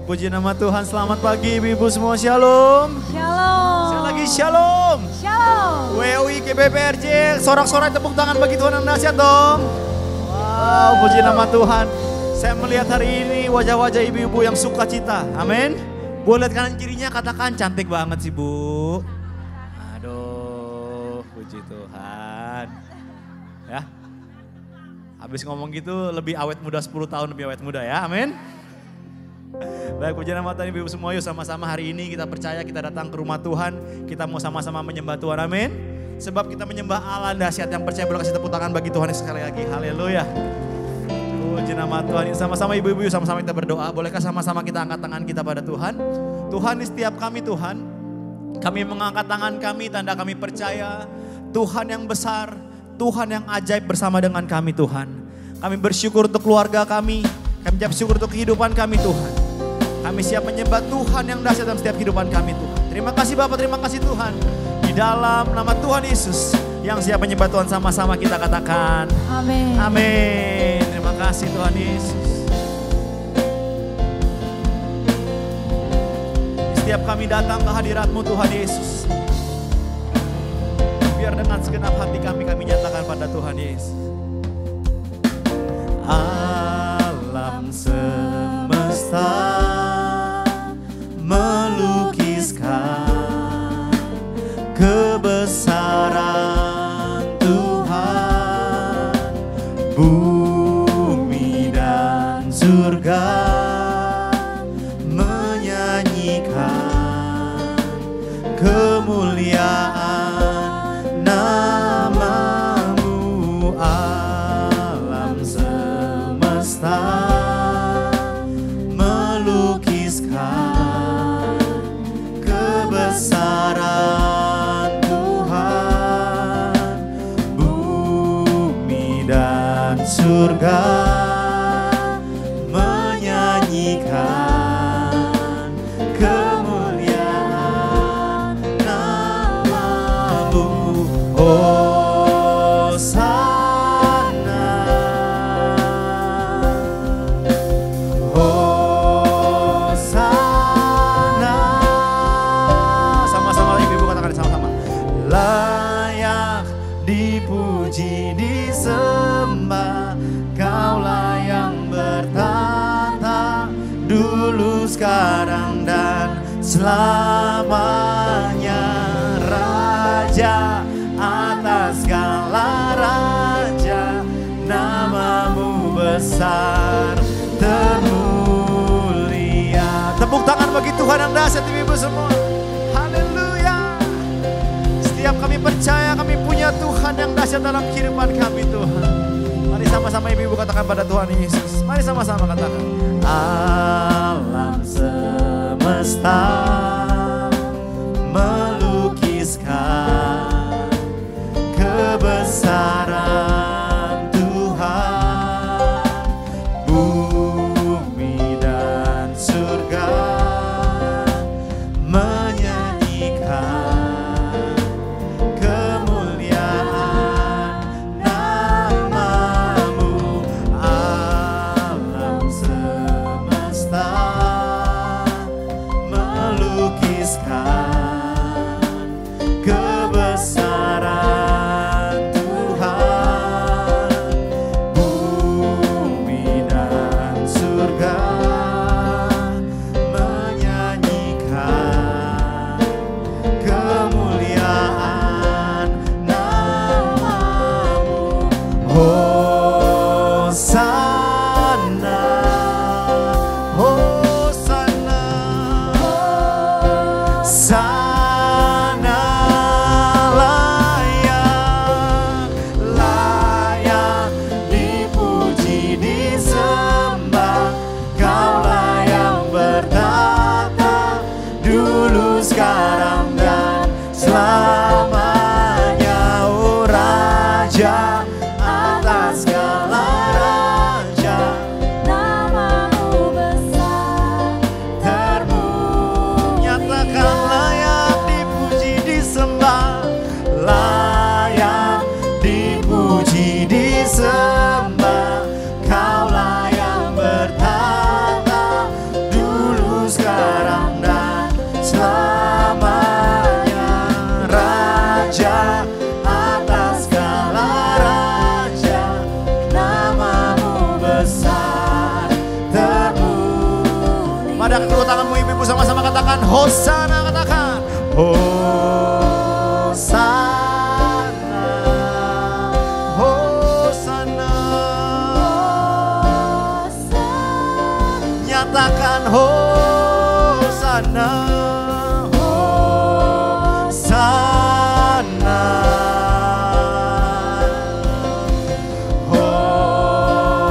Puji nama Tuhan, selamat pagi ibu-ibu semua, shalom. Shalom. Sekali lagi shalom. Shalom. WOI GBPRJ, sorak-sorai tepuk tangan bagi Tuhan yang dahsyat dong. Wow, puji nama Tuhan. Saya melihat hari ini wajah-wajah ibu-ibu yang sukacita, amin. Boleh lihat kanan kirinya, katakan cantik banget sih bu. Aduh, puji Tuhan. Ya, habis ngomong gitu lebih awet muda 10 tahun lebih awet muda ya, amin. Baik, puji nama Tuhan ibu semua, yuk sama-sama hari ini kita percaya kita datang ke rumah Tuhan. Kita mau sama-sama menyembah Tuhan, amin. Sebab kita menyembah Allah dahsyat, yang percaya boleh kasih tepuk tangan bagi Tuhan sekali lagi, haleluya. Puji nama Tuhan, sama-sama ibu-ibu sama-sama kita berdoa. Bolehkah sama-sama kita angkat tangan kita pada Tuhan. Tuhan, di setiap kami Tuhan, kami mengangkat tangan kami, tanda kami percaya Tuhan yang besar, Tuhan yang ajaib bersama dengan kami Tuhan. Kami bersyukur untuk keluarga kami bersyukur untuk kehidupan kami Tuhan. Kami siap menyembah Tuhan yang dahsyat dalam setiap kehidupan kami Tuhan. Terima kasih Bapak, terima kasih Tuhan. Di dalam nama Tuhan Yesus yang siap menyembah Tuhan, sama-sama kita katakan amin. Amin. Terima kasih Tuhan Yesus. Setiap kami datang ke hadirat-Mu Tuhan Yesus, biar dengan segenap hati kami nyatakan pada Tuhan Yesus. Alam semesta melukiskan kebesaran Tuhan, bumi dan surga menyanyikan kemuliaan nama-Mu. Alam semesta melukiskan kebesaran Tuhan, bumi dan surga menyanyikan kemuliaan nama-Mu. Hosana, Hosana. Sama-sama ibu-ibu katakan sama-sama. Layak dipuji, disembah, Kaulah yang bertata dulu, sekarang dan selamanya. Raja atas segala raja, nama-Mu besar termulia. Tepuk tangan bagi Tuhan yang dahsyat ibu-ibu semua. Haleluya. Setiap kami percaya kami punya Tuhan yang dahsyat dalam kehidupan kami Tuhan. Mari sama-sama ibu-ibu katakan pada Tuhan Yesus. Mari sama-sama katakan. Alam semesta melukiskan kebesaran Tuhan, bumi dan surga menyanyikan kemuliaan nama-Mu. Alam semesta Ibu sama-sama katakan Hosana, katakan Hosana, Hosana. Nyatakan Hosana, Hosana,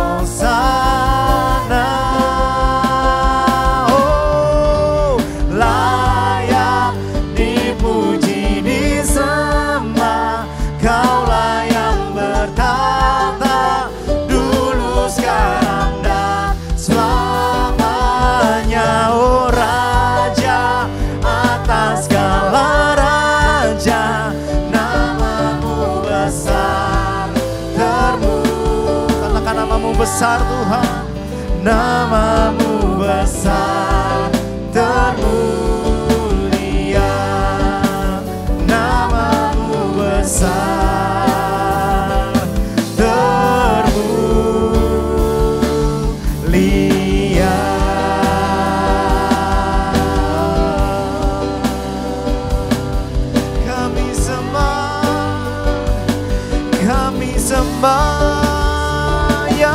Hosana. Oh, layak dipuji disembah, Kaulah yang bertata dulu, sekarang dan selamanya. Oh Raja atas segala raja, namamu besar termulia. Katakan namamu besar Tuhan, namamu besar termulia, namamu besar termulia. Kami sembah ya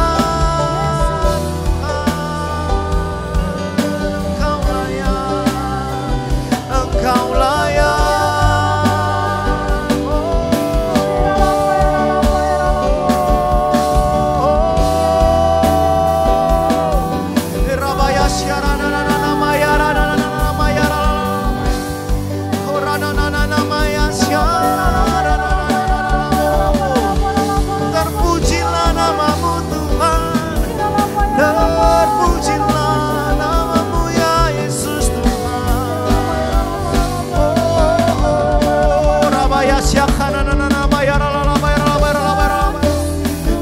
Engkau layak, Engkau layak. Rabaya syarana nana maya rana nana maya rana, korana nana maya syarana. Terpujilah namamu Tuhan, terpujilah namamu ya Yesus Tuhan. Oh, Rabaya syakana nana maya rana maya rana.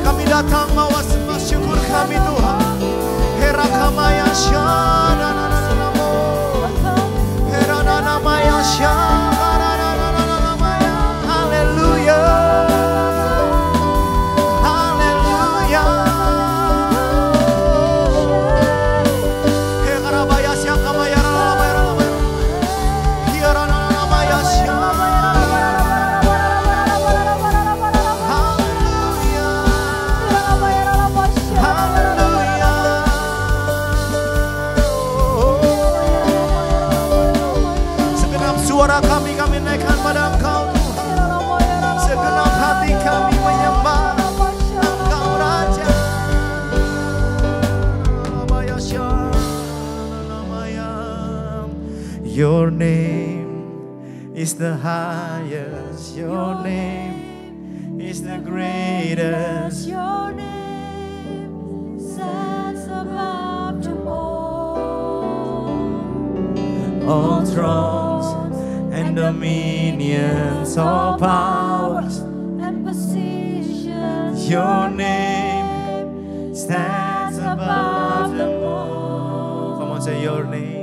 Kami datang bawa sembah syukur kami Tuhan. Herakamaya syana nana mo, herana maya syana nana maya. Haleluya. Suara kami naikkan pada Engkau Tuhan. Segenap hati kami menyembah Engkau Raja. Your name is the highest, your name is the greatest. Your name stands above them All thrones and dominions, all powers and positions. Your name stands above them all. Come on, say your name.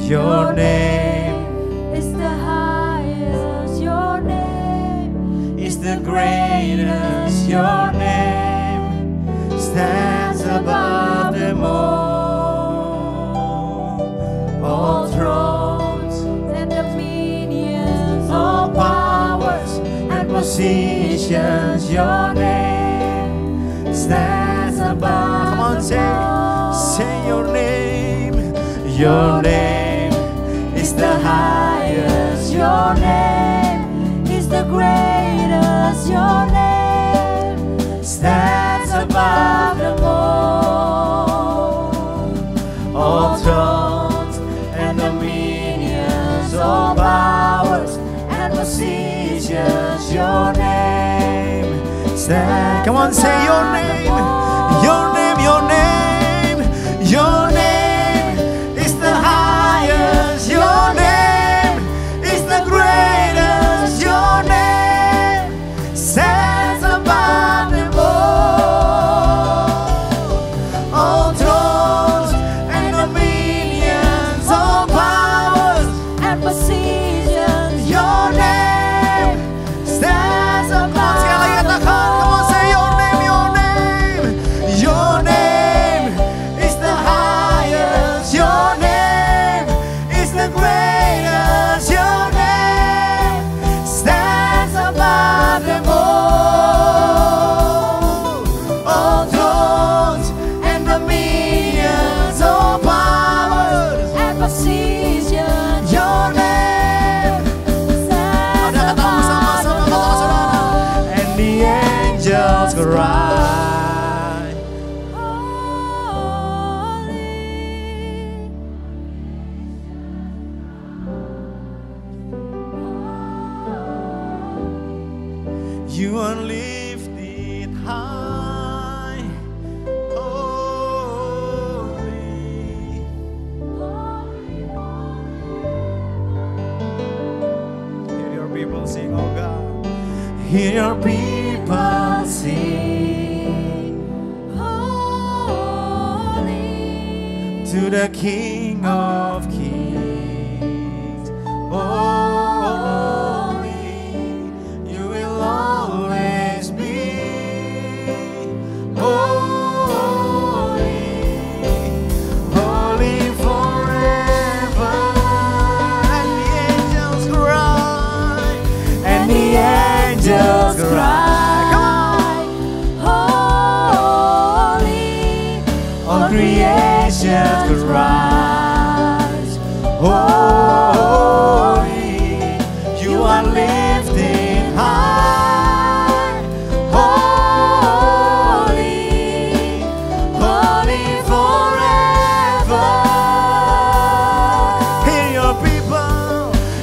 Your name is the highest. Your name is the greatest. Your name stands above them all. All thrones and dominions, all powers and positions, your name stands above. Come on, say your name. Your name is the highest. your name is the greatest. Your name stands above them all thrones and dominions, all powers and positions. Your name stands. Come on, say your name. Your name, your name, your name is the highest. Your name is the greatest. Your name stands above them all thrones and dominions, all powers and positions. Your name stands above. Come on, sekali lagi katakan. Come on, say your name, your name. Your name is the highest. You are lifted high, holy. Hear your people sing, oh God. Hear your people sing, Holy. to the King of Kings. Holy, you will always be. Holy, holy forever. And the angels cry, and the angels cry. Holy, All creation cries, holy, you are lifted high, holy, holy forever.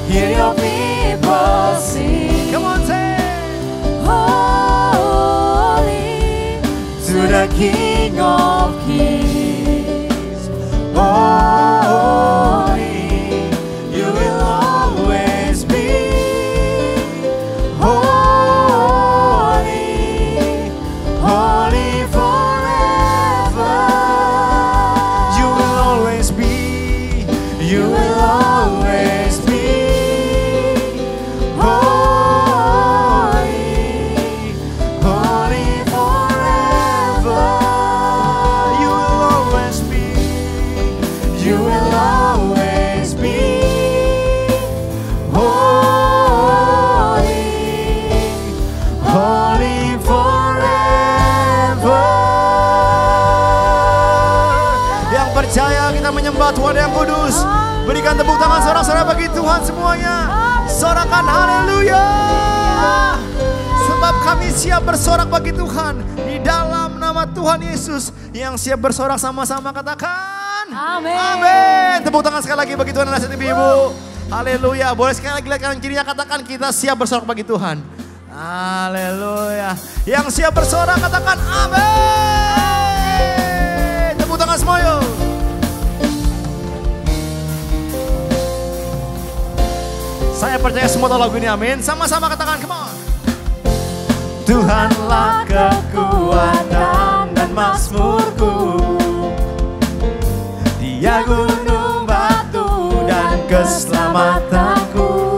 Hear your people sing. Come on, sing. holy, To the King of Kings. Holy, you will always be. Holy, holy forever. You will always be. You will always be. Holy, holy forever. You will always be. You will always be. Holy, holy forever. Yang percaya kita menyembah Tuhan yang kudus. Berikan tepuk tangan sorak-sorai bagi Tuhan semuanya. Sorakan haleluya. Sebab kami siap bersorak bagi Tuhan di dalam nama Tuhan Yesus. Yang siap bersorak sama-sama katakan Amin. Amin. Tepuk tangan sekali lagi bagi Tuhan dan nasihat ibu-ibu. Haleluya. Boleh sekali lagi lihat kanan kirinya katakan kita siap bersorak bagi Tuhan. Haleluya. Yang siap bersorak katakan amin. Tepuk tangan semua yuk. Saya percaya semua tahu lagu ini, amin. Sama-sama katakan, come on. Tuhanlah kekuatan dan mazmurku, Dia gunung batu dan keselamatanku.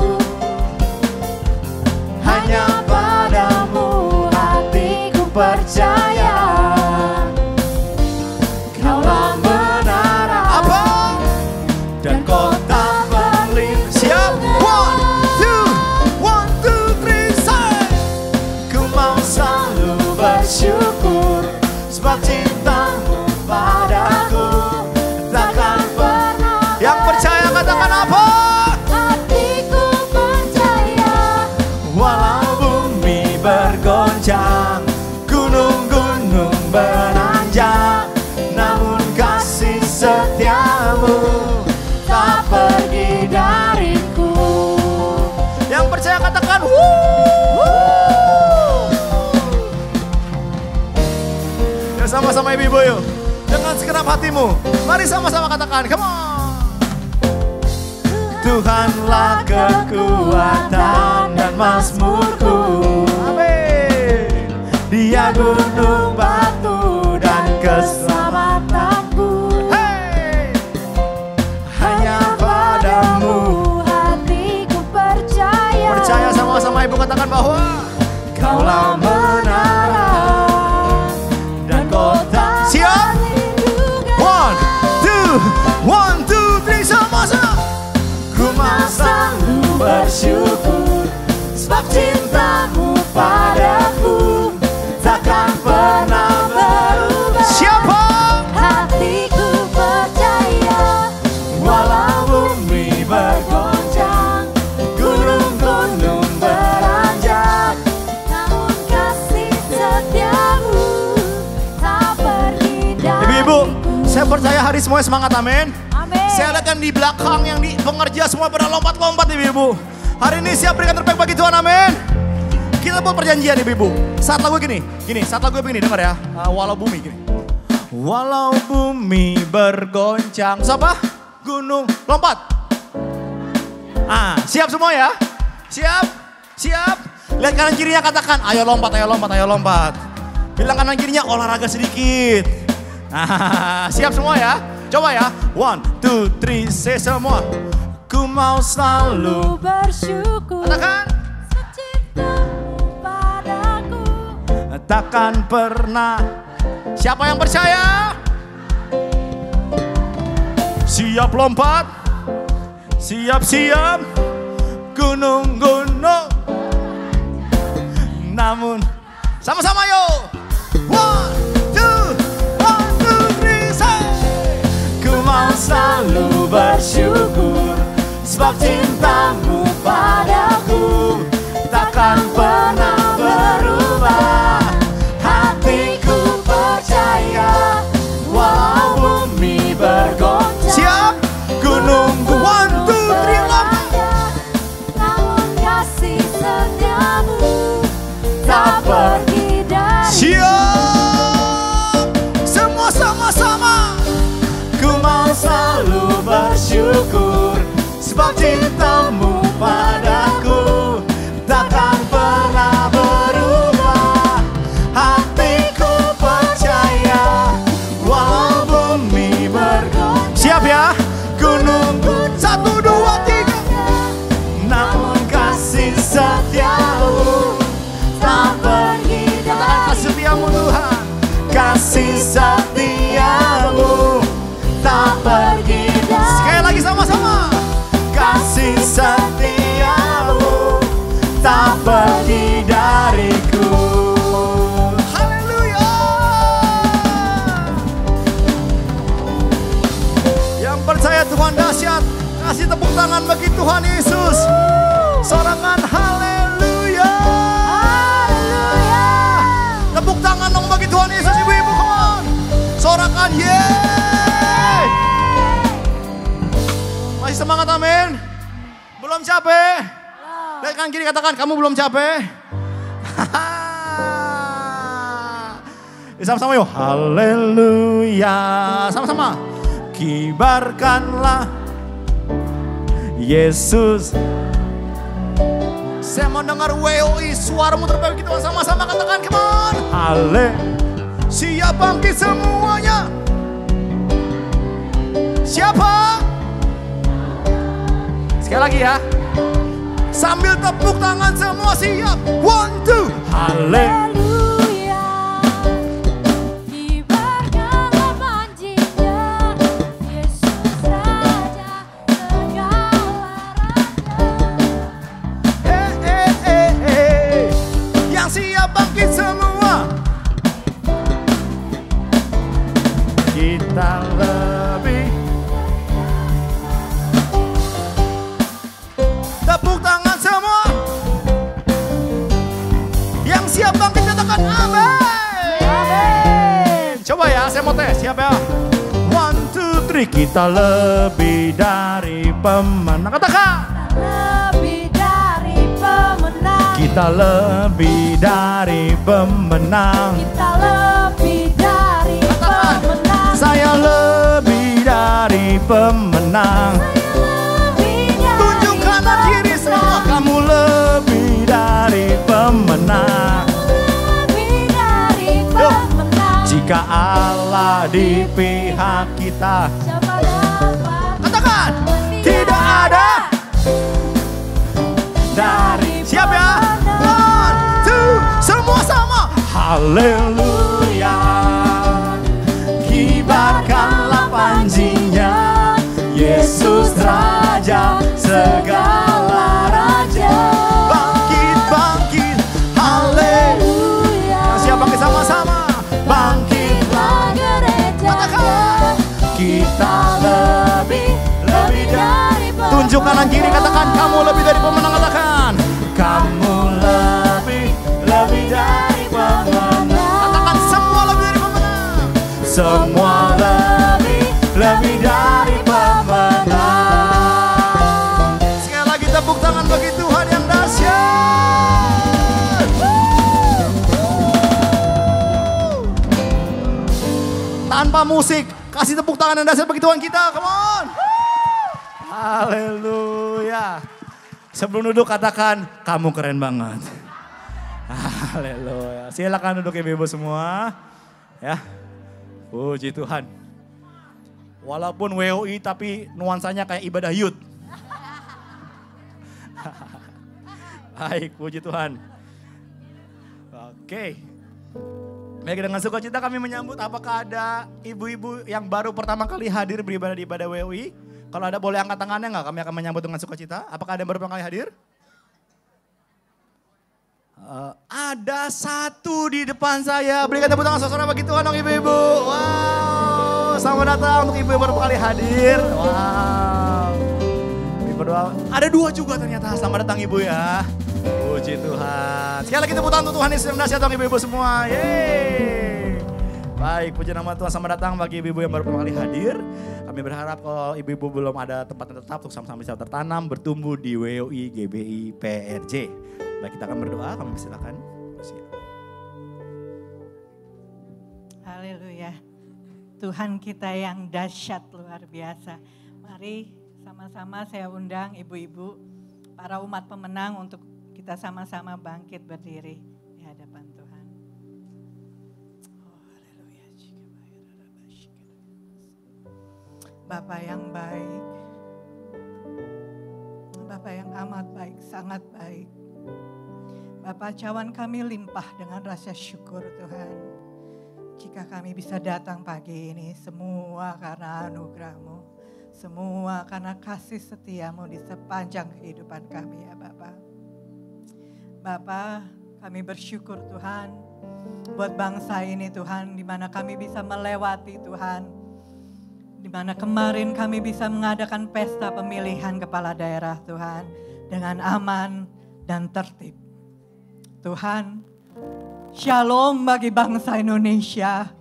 Hanya padamu hatiku percaya, Kaulah menara dan kota berlindung. Siap, 1, 2, 3, say. Ku mau selalu bersyukur sebab cintamu padaku takkan pernah. Yang percaya katakan apa? Hatiku percaya, Walau bumi bergoncang, gunung-gunung beranjak, namun kasih setiamu tak pergi dariku. Yang percaya katakan wuh. Ya sama-sama ibu-ibu yuk. Dengan segenap hatimu, mari sama-sama katakan, come on. Tuhanlah kekuatan dan mazmurku. Amin. Dia gunung batu dan keselamatanku. Hey. Hanya padamu. hatiku percaya. Percaya sama-sama ibu katakan bahwa Kaulah menara dan kota. Siap? 1, 2, 3 sama-sama. Ku mau selalu bersyukur sebab cintamu padaku takkan pernah berubah. Siapa? Hatiku percaya, Walau bumi bergoncang, gunung-gunung beranjak, namun kasih setiamu tak pergi dariku. Ibu-ibu, saya percaya hari semuanya semangat, amin. Amin. Saya lihat yang di belakang, yang di pengerja semua pada lompat-lompat ibu-ibu. Hari ini siap berikan terbaik bagi Tuhan, amin. Kita buat perjanjian ibu-ibu. Saat lagu gini, saat lagu begini, dengar ya. Walau bumi gini. Walau bumi bergoncang. Siapa? Gunung, lompat. Siap semua ya? Siap? Siap? Lihat kanan kirinya katakan, ayo lompat, ayo lompat, ayo lompat. Bilang kanan kirinya olahraga sedikit. Siap semua ya? Coba ya. 1, 2, 3, say semua. Ku mau selalu bersyukur. katakan. Cintamu padaku. Takkan pernah. Siapa yang percaya? Siap lompat. Siap-siap. Gunung-gunung. Namun sama-sama yuk. 1, 2, 3, say. Ku mau selalu bersyukur. Sebab cintamu padaku takkan pernah berubah. Hatiku percaya walau bumi bergoncang. Siap? Gunungku 1, 2, 3, lompat. Namun kasih setiamu tak pergi dari. Siap? Semua sama-sama. Ku mau selalu bersyukur. Sebab cintamu padaku takkan pernah berubah. Hatiku percaya walau bumi bergoncang. Siap ya? Gunungku 1, 2, 3. Namun kasih setiamu tak pergi dari. Katakan kasih setiamu Tuhan. Kasih setiamu tak pergi dari. Sekali lagi sama-sama. Kasih setiamu tak pergi dariku. Haleluya. Yang percaya Tuhan dahsyat, kasih tepuk tangan bagi Tuhan Yesus. Sorangan haleluya. Haleluya. Tepuk tangan dong bagi Tuhan Yesus, ibu-ibu, come on. Sorangan yeay. Masih semangat, amin. Belum capek? Lihat kanan kiri katakan, kamu belum capek? Sama-sama yuk. Haleluya. Sama-sama. Kibarkanlah Yesus. Saya mau dengar WOI, suaramu terbaik kita sama-sama katakan, come on. Siap bangkit semuanya. Siapa? Sekali lagi ya. Sambil tepuk tangan semua siap. 1, 2. Haleluya. Kibarkanlah panjinya. Yesus Raja segala raja. Yang siap bangkit semua. Kita lebih. Tepuk tangan semua. Yang siap bangkit katakan amin. Amin. Coba ya, saya mau tes. Siap ya? 1, 2, 3. Kita lebih dari pemenang. Katakan. Lebih dari pemenang. Kita lebih dari pemenang. Kita lebih dari Katakan. pemenang. Saya lebih dari pemenang. Tunjuk kanan kiri semua. Kamu lebih dari pemenang. Lebih dari pemenang. Jika Allah di pihak kita, Siapa dapat katakan, tidak ada dari. Siap ya? 1, 2, semua sama. Haleluya. Kibarkanlah panjinya. Yesus Raja segala raja. Bangkit, bangkit. Haleluya. Siap bangkit sama-sama. Bangkitlah gereja. katakan. Kita lebih dari pemenang. Tunjuk kanan kiri katakan, kamu lebih dari pemenang. Katakan, kamu lebih dari pemenang. Katakan, semua lebih dari pemenang. Semua lebih dari pemenang. Sekali lagi tepuk tangan bagi Tuhan yang dahsyat. ala musik. Kasih tepuk tangan yang dahsyat bagi Tuhan kita, come on. Haleluya. Sebelum duduk katakan, kamu keren banget. Haleluya. Silakan duduk ibu-ibu semua. Ya. Puji Tuhan. Walaupun WOI tapi nuansanya kayak ibadah youth. Baik, puji Tuhan. Oke. Baik, dengan sukacita kami menyambut apakah ada ibu-ibu yang baru pertama kali hadir beribadah di ibadah WOI? Kalau ada boleh angkat tangannya enggak? Kami akan menyambut dengan sukacita. Apakah ada yang baru pertama kali hadir? Ada satu di depan saya. Berikan tepuk tangan saudara bagi Tuhan dong ibu-ibu. Wow, selamat datang untuk ibu yang baru kali hadir. Wow. Berdoa. Ada dua juga ternyata. Selamat datang ibu ya. Puji Tuhan. Sekali lagi tepuk tangan untuk Tuhan Yesus yang dahsyat dong ibu-ibu semua. Yeay. Baik, puji nama Tuhan, selamat datang bagi ibu-ibu yang baru pertama kali hadir. Kami berharap kalau ibu-ibu belum ada tempat yang tetap untuk sama-sama bisa tertanam, bertumbuh di WOI, GBI, PRJ. Baik, kita akan berdoa, kami silakan. Haleluya. Tuhan kita yang dahsyat luar biasa. Mari sama-sama saya undang ibu-ibu, para umat pemenang untuk kita sama-sama bangkit berdiri di hadapan Tuhan. Oh, haleluya. Bapa yang baik, Bapa yang amat baik, sangat baik. Bapa, cawan kami limpah dengan rasa syukur Tuhan. Jika kami bisa datang pagi ini, semua karena anugerah-Mu. Semua karena kasih setia-Mu di sepanjang kehidupan kami ya Bapa. Bapa, kami bersyukur Tuhan buat bangsa ini Tuhan, di mana kami bisa melewati Tuhan. Di mana kemarin kami bisa mengadakan pesta pemilihan kepala daerah Tuhan dengan aman dan tertib. Tuhan, shalom bagi bangsa Indonesia.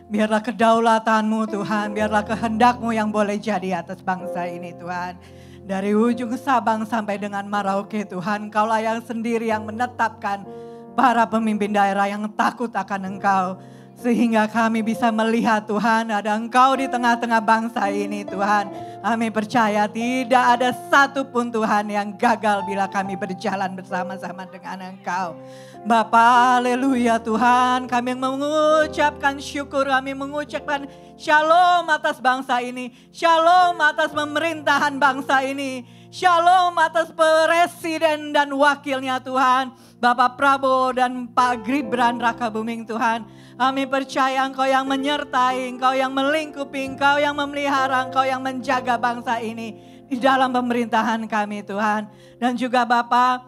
Biarlah kedaulatan-Mu Tuhan, biarlah kehendak-Mu yang boleh jadi atas bangsa ini Tuhan. Dari ujung Sabang sampai dengan Merauke Tuhan, Kaulah yang sendiri yang menetapkan para pemimpin daerah yang takut akan Engkau. Sehingga kami bisa melihat Tuhan, ada Engkau di tengah-tengah bangsa ini Tuhan. Kami percaya tidak ada satupun Tuhan yang gagal bila kami berjalan bersama-sama dengan Engkau. Bapa, haleluya Tuhan, kami mengucapkan syukur, kami mengucapkan shalom atas bangsa ini. Shalom atas pemerintahan bangsa ini. Shalom atas presiden dan wakilnya Tuhan. Bapak Prabowo dan Pak Gibran Rakabuming Tuhan. Kami percaya Engkau yang menyertai, Engkau yang melingkupi, Engkau yang memelihara, Engkau yang menjaga bangsa ini di dalam pemerintahan kami Tuhan. Dan juga Bapa,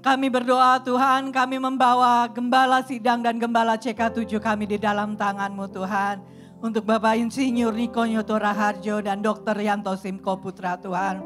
kami berdoa Tuhan, kami membawa Gembala Sidang dan Gembala CK7 kami di dalam tangan-Mu Tuhan. Untuk Bapak Insinyur Niko Nyoto Raharjo dan Dr. Yanto Simko Putra Tuhan.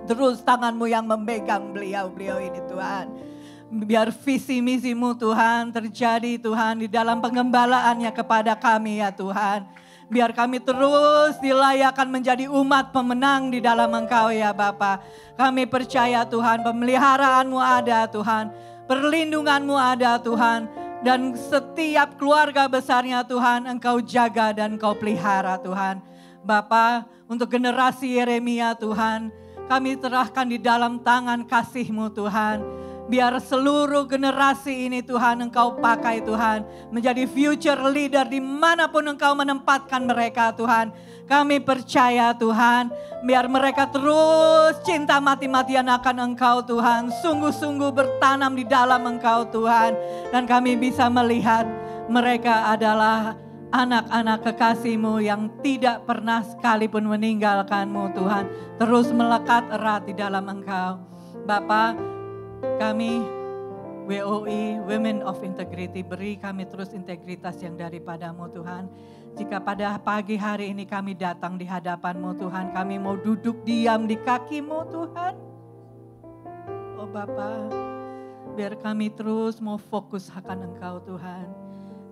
Terus tangan-Mu yang memegang beliau-beliau ini Tuhan. Biar visi misi-Mu Tuhan terjadi Tuhan di dalam pengembalaannya kepada kami ya Tuhan. Biar kami terus dilayakkan menjadi umat pemenang di dalam Engkau ya Bapa. Kami percaya Tuhan pemeliharaan-Mu ada Tuhan. Perlindungan-Mu ada Tuhan. Dan setiap keluarga besarnya Tuhan Engkau jaga dan Engkau pelihara Tuhan. Bapa, untuk generasi Yeremia Tuhan, kami serahkan di dalam tangan kasih-Mu Tuhan. Biar seluruh generasi ini Tuhan Engkau pakai Tuhan. Menjadi future leader dimanapun Engkau menempatkan mereka Tuhan. Kami percaya Tuhan. Biar mereka terus cinta mati-matian akan Engkau Tuhan. Sungguh-sungguh bertanam di dalam Engkau Tuhan. Dan kami bisa melihat mereka adalah anak-anak kekasih-Mu yang tidak pernah sekalipun meninggalkan-Mu Tuhan. Terus melekat erat di dalam Engkau. Bapa, kami WOI, Women of Integrity, beri kami terus integritas yang daripada-Mu Tuhan. Jika pada pagi hari ini kami datang di hadapan-Mu Tuhan, kami mau duduk diam di kaki-Mu Tuhan. Oh Bapa, biar kami terus mau fokus akan Engkau Tuhan.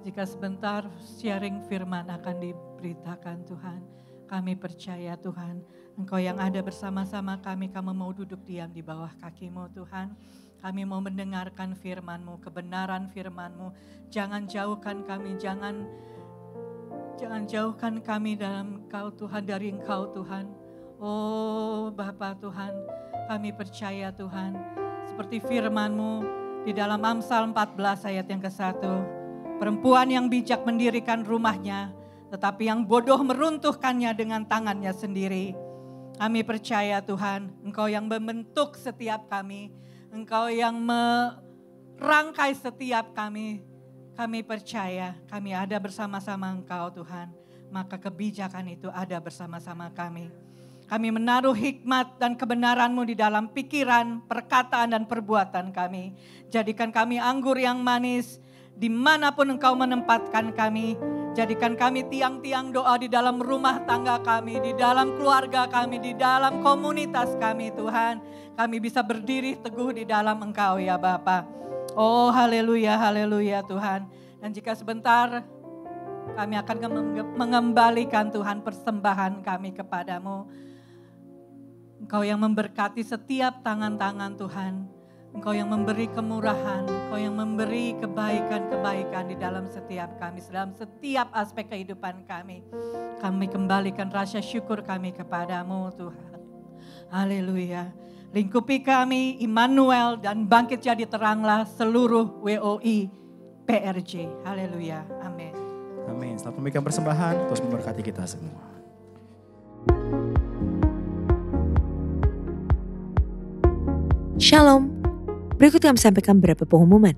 Jika sebentar sharing firman akan diberitakan Tuhan, kami percaya Tuhan, Engkau yang ada bersama-sama kami mau duduk diam di bawah kaki-Mu Tuhan. Kami mau mendengarkan firman-Mu, kebenaran firman-Mu. Jangan jauhkan kami, jangan Jangan jauhkan kami dalam Engkau Tuhan, dari Engkau Tuhan. Oh Bapa Tuhan, kami percaya Tuhan, seperti firman-Mu di dalam Amsal 14 ayat yang ke-1. Perempuan yang bijak mendirikan rumahnya, tetapi yang bodoh meruntuhkannya dengan tangannya sendiri. Kami percaya Tuhan, Engkau yang membentuk setiap kami, Engkau yang merangkai setiap kami. Kami percaya kami ada bersama-sama Engkau Tuhan, maka kebijakan itu ada bersama-sama kami. Kami menaruh hikmat dan kebenaran-Mu di dalam pikiran, perkataan dan perbuatan kami. Jadikan kami anggur yang manis dimanapun Engkau menempatkan kami. Jadikan kami tiang-tiang doa di dalam rumah tangga kami, di dalam keluarga kami, di dalam komunitas kami Tuhan. Kami bisa berdiri teguh di dalam Engkau ya Bapa. Oh haleluya, haleluya Tuhan. Dan jika sebentar kami akan mengembalikan Tuhan persembahan kami kepadamu. Engkau yang memberkati setiap tangan-tangan Tuhan. Engkau yang memberi kemurahan, Engkau yang memberi kebaikan-kebaikan di dalam setiap kami, dalam setiap aspek kehidupan kami. Kami kembalikan rasa syukur kami kepadamu Tuhan. Haleluya. Lingkupi kami, Immanuel, dan bangkit jadi teranglah seluruh WOI PRJ. Haleluya. Amin. Amin. Setelah memberikan persembahan, terus memberkati kita semua. Shalom. Berikut kami sampaikan beberapa pengumuman.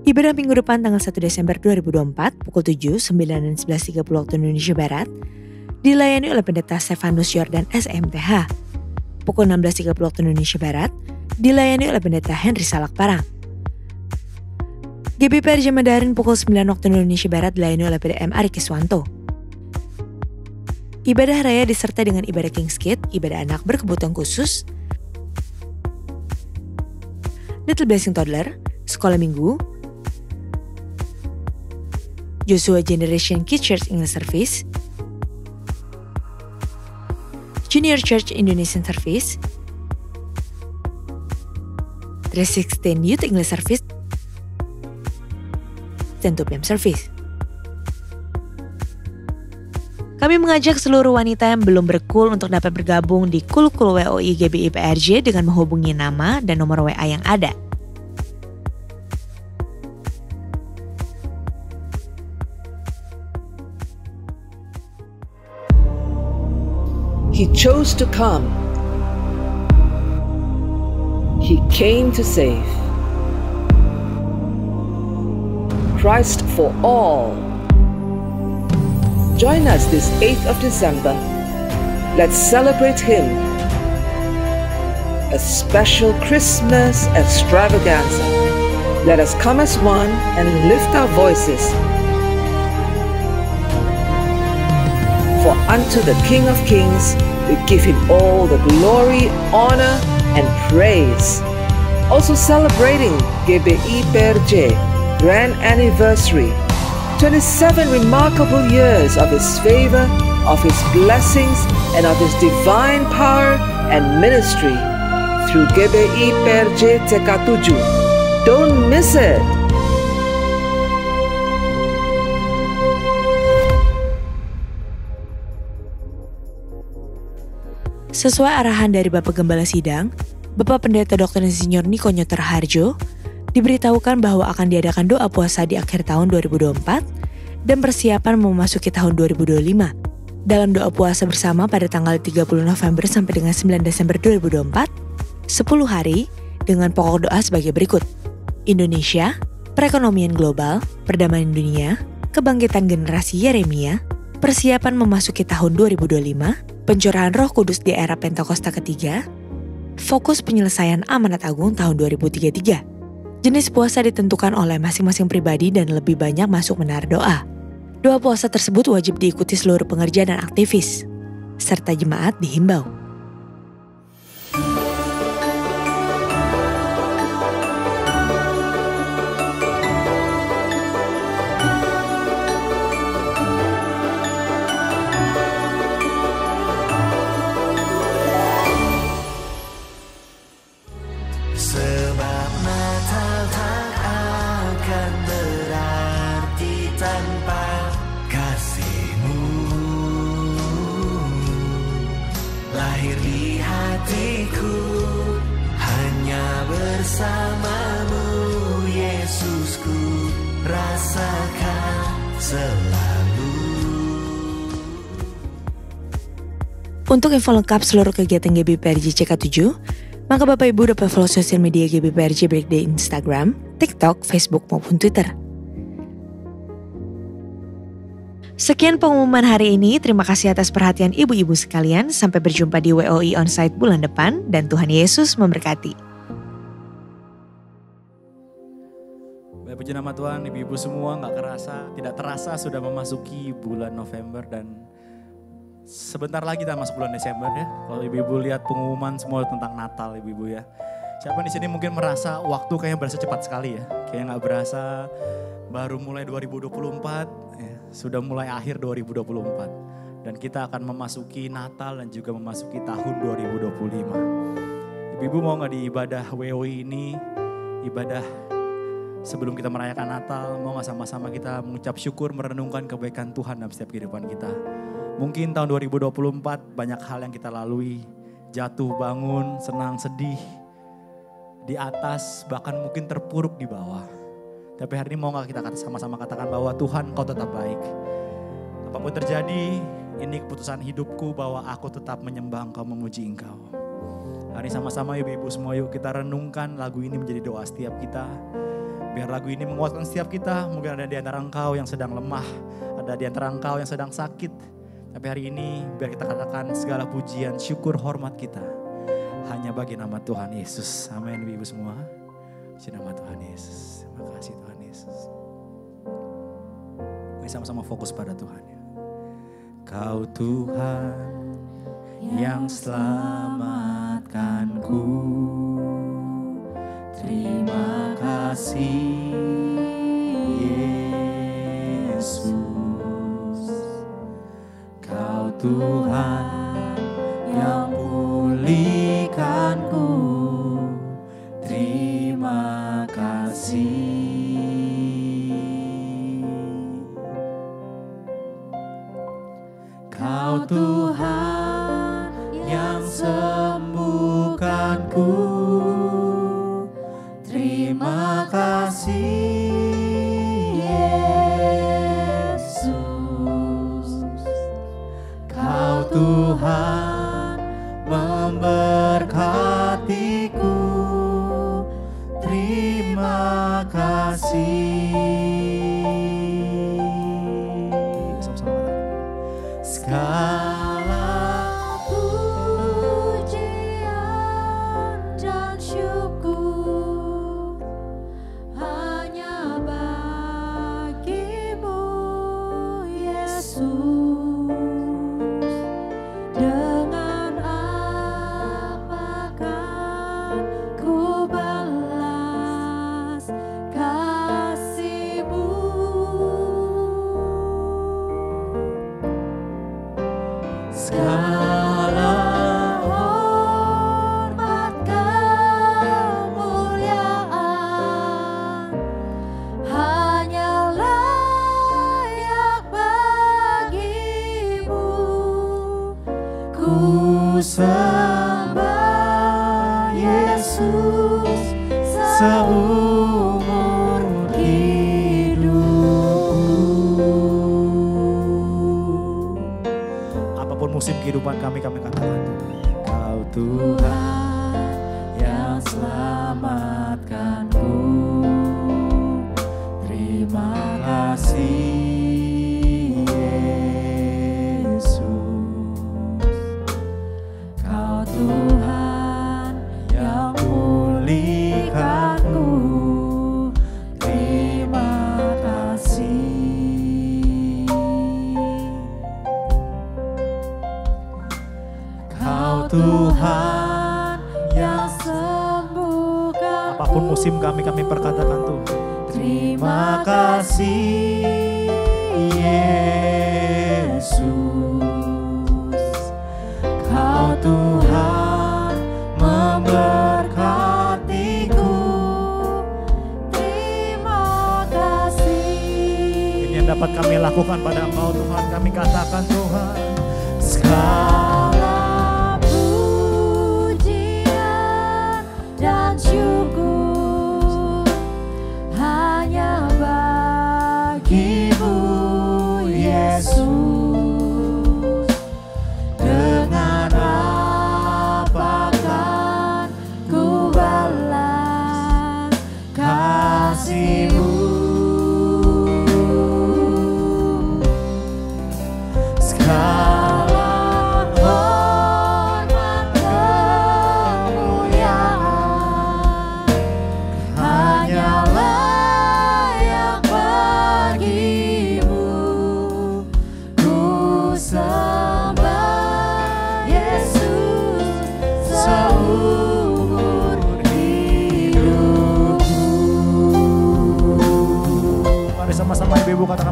Ibadah minggu depan tanggal 1 Desember 2024 pukul 7, 9, dan 11.30 waktu Indonesia Barat dilayani oleh Pendeta Stefanus Yordan SMTH. Pukul 16.30 waktu Indonesia Barat dilayani oleh Pendeta Henry Salak Parang. GBI PRJ Mandarin pukul 9 waktu Indonesia Barat dilayani oleh PDM Ari Kiswanto. Ibadah raya disertai dengan ibadah King's Kid, ibadah anak berkebutuhan khusus, Little Blessing Toddler, Sekolah Minggu, Joshua Generation Kids Church English Service, Junior Church Indonesian Service, 316 Youth English Service, dan 2 PM Service. Kami mengajak seluruh wanita yang belum berkul untuk dapat bergabung di Kul-Kul WOI GBI PRJ dengan menghubungi nama dan nomor WA yang ada. He chose to come. He came to save. Christ for all. Join us this 8th of December. Let's celebrate Him. A special Christmas extravaganza. Let us come as one and lift our voices. For unto the King of Kings, we give Him all the glory, honor, and praise. Also celebrating GBI PRJ Grand Anniversary. 27 remarkable years of His favor, of His blessings, and of His divine power and ministry through GBI PRJ TK7. Don't miss it! Sesuai arahan dari Bapak Gembala Sidang, Bapak Pendeta Dr. Insinyur Niko Nyoter Harjo, diberitahukan bahwa akan diadakan doa puasa di akhir tahun 2024 dan persiapan memasuki tahun 2025. Dalam doa puasa bersama pada tanggal 30 November sampai dengan 9 Desember 2024, 10 hari dengan pokok doa sebagai berikut. Indonesia, perekonomian global, perdamaian dunia, kebangkitan generasi Yeremia, persiapan memasuki tahun 2025, pencurahan Roh Kudus di era Pentakosta ketiga, fokus penyelesaian amanat agung tahun 2033. Jenis puasa ditentukan oleh masing-masing pribadi dan lebih banyak masuk menara doa. Doa puasa tersebut wajib diikuti seluruh pengerja dan aktivis, serta jemaat dihimbau. Sebab Natal tak akan berarti tanpa kasih-Mu. selalu. Untuk info lengkap seluruh kegiatan GBPRJ CK7, maka Bapak Ibu dapat follow sosial media GBPRJ baik di Instagram, TikTok, Facebook maupun Twitter. Sekian pengumuman hari ini, terima kasih atas perhatian ibu-ibu sekalian. Sampai berjumpa di WOI Onsite bulan depan dan Tuhan Yesus memberkati. Baik, puji nama Tuhan, ibu-ibu semua tidak terasa sudah memasuki bulan November dan sebentar lagi kita masuk bulan Desember ya. Kalau ibu-ibu lihat pengumuman semua tentang Natal ibu-ibu ya. Siapa di sini mungkin merasa waktu kayaknya berasa cepat sekali ya. Kayak nggak berasa baru mulai 2024 ya, sudah mulai akhir 2024. Dan kita akan memasuki Natal dan juga memasuki tahun 2025. Ibu-ibu mau nggak di ibadah WOI ini, ibadah sebelum kita merayakan Natal, mau gak sama-sama kita mengucap syukur, merenungkan kebaikan Tuhan dalam setiap kehidupan kita. Mungkin tahun 2024 banyak hal yang kita lalui, jatuh bangun, senang sedih, di atas bahkan mungkin terpuruk di bawah. Tapi hari ini mau gak kita sama-sama katakan bahwa Tuhan kau tetap baik. Apapun terjadi, ini keputusan hidupku bahwa aku tetap menyembah Engkau, memuji Engkau. Hari ini sama-sama ibu-ibu semua yuk kita renungkan lagu ini menjadi doa setiap kita. Biar lagu ini menguatkan setiap kita. Mungkin ada di antara engkau yang sedang lemah, ada di antara engkau yang sedang sakit. Tapi hari ini biar kita katakan segala pujian, syukur, hormat kita hanya bagi nama Tuhan Yesus. Amin ibu semua. Puji nama Tuhan Yesus. Terima kasih Tuhan Yesus. Mari sama-sama fokus pada Tuhan ya. Kau Tuhan yang selamatkanku. Terima kasih Yesus. Kau Tuhan yang pulihkanku. Terima kasih. Kau Tuhan yang sembuhkanku. Terima kasih Yesus. Kau Tuhan memberkatiku. Terima kasih. Segala pujian dan syukur hanya bagimu Yesus. Dengan apa kan ku balas kasih-Mu? segala Hormat kemuliaan hanya layak bagi-Mu. Ku sembah Yesus seumur hidupku. apapun musim kehidupan kami katakan Kau Tuhan yang selamatkanku. Terima kasih Yesus. Kau Tuhan yang pulihkanku. Terima kasih. Kau Tuhan yang Sembuhkan apapun musim kami perkatakan Tuhan. Terima kasih Yesus. Kau Tuhan memberkatiku. terima kasih. Ini yang dapat kami lakukan pada Engkau Tuhan. Kami katakan Tuhan. Segala Pujian dan syukur hanya bagimu. hanya bagi-Mu Yesus. Kau Tuhan yang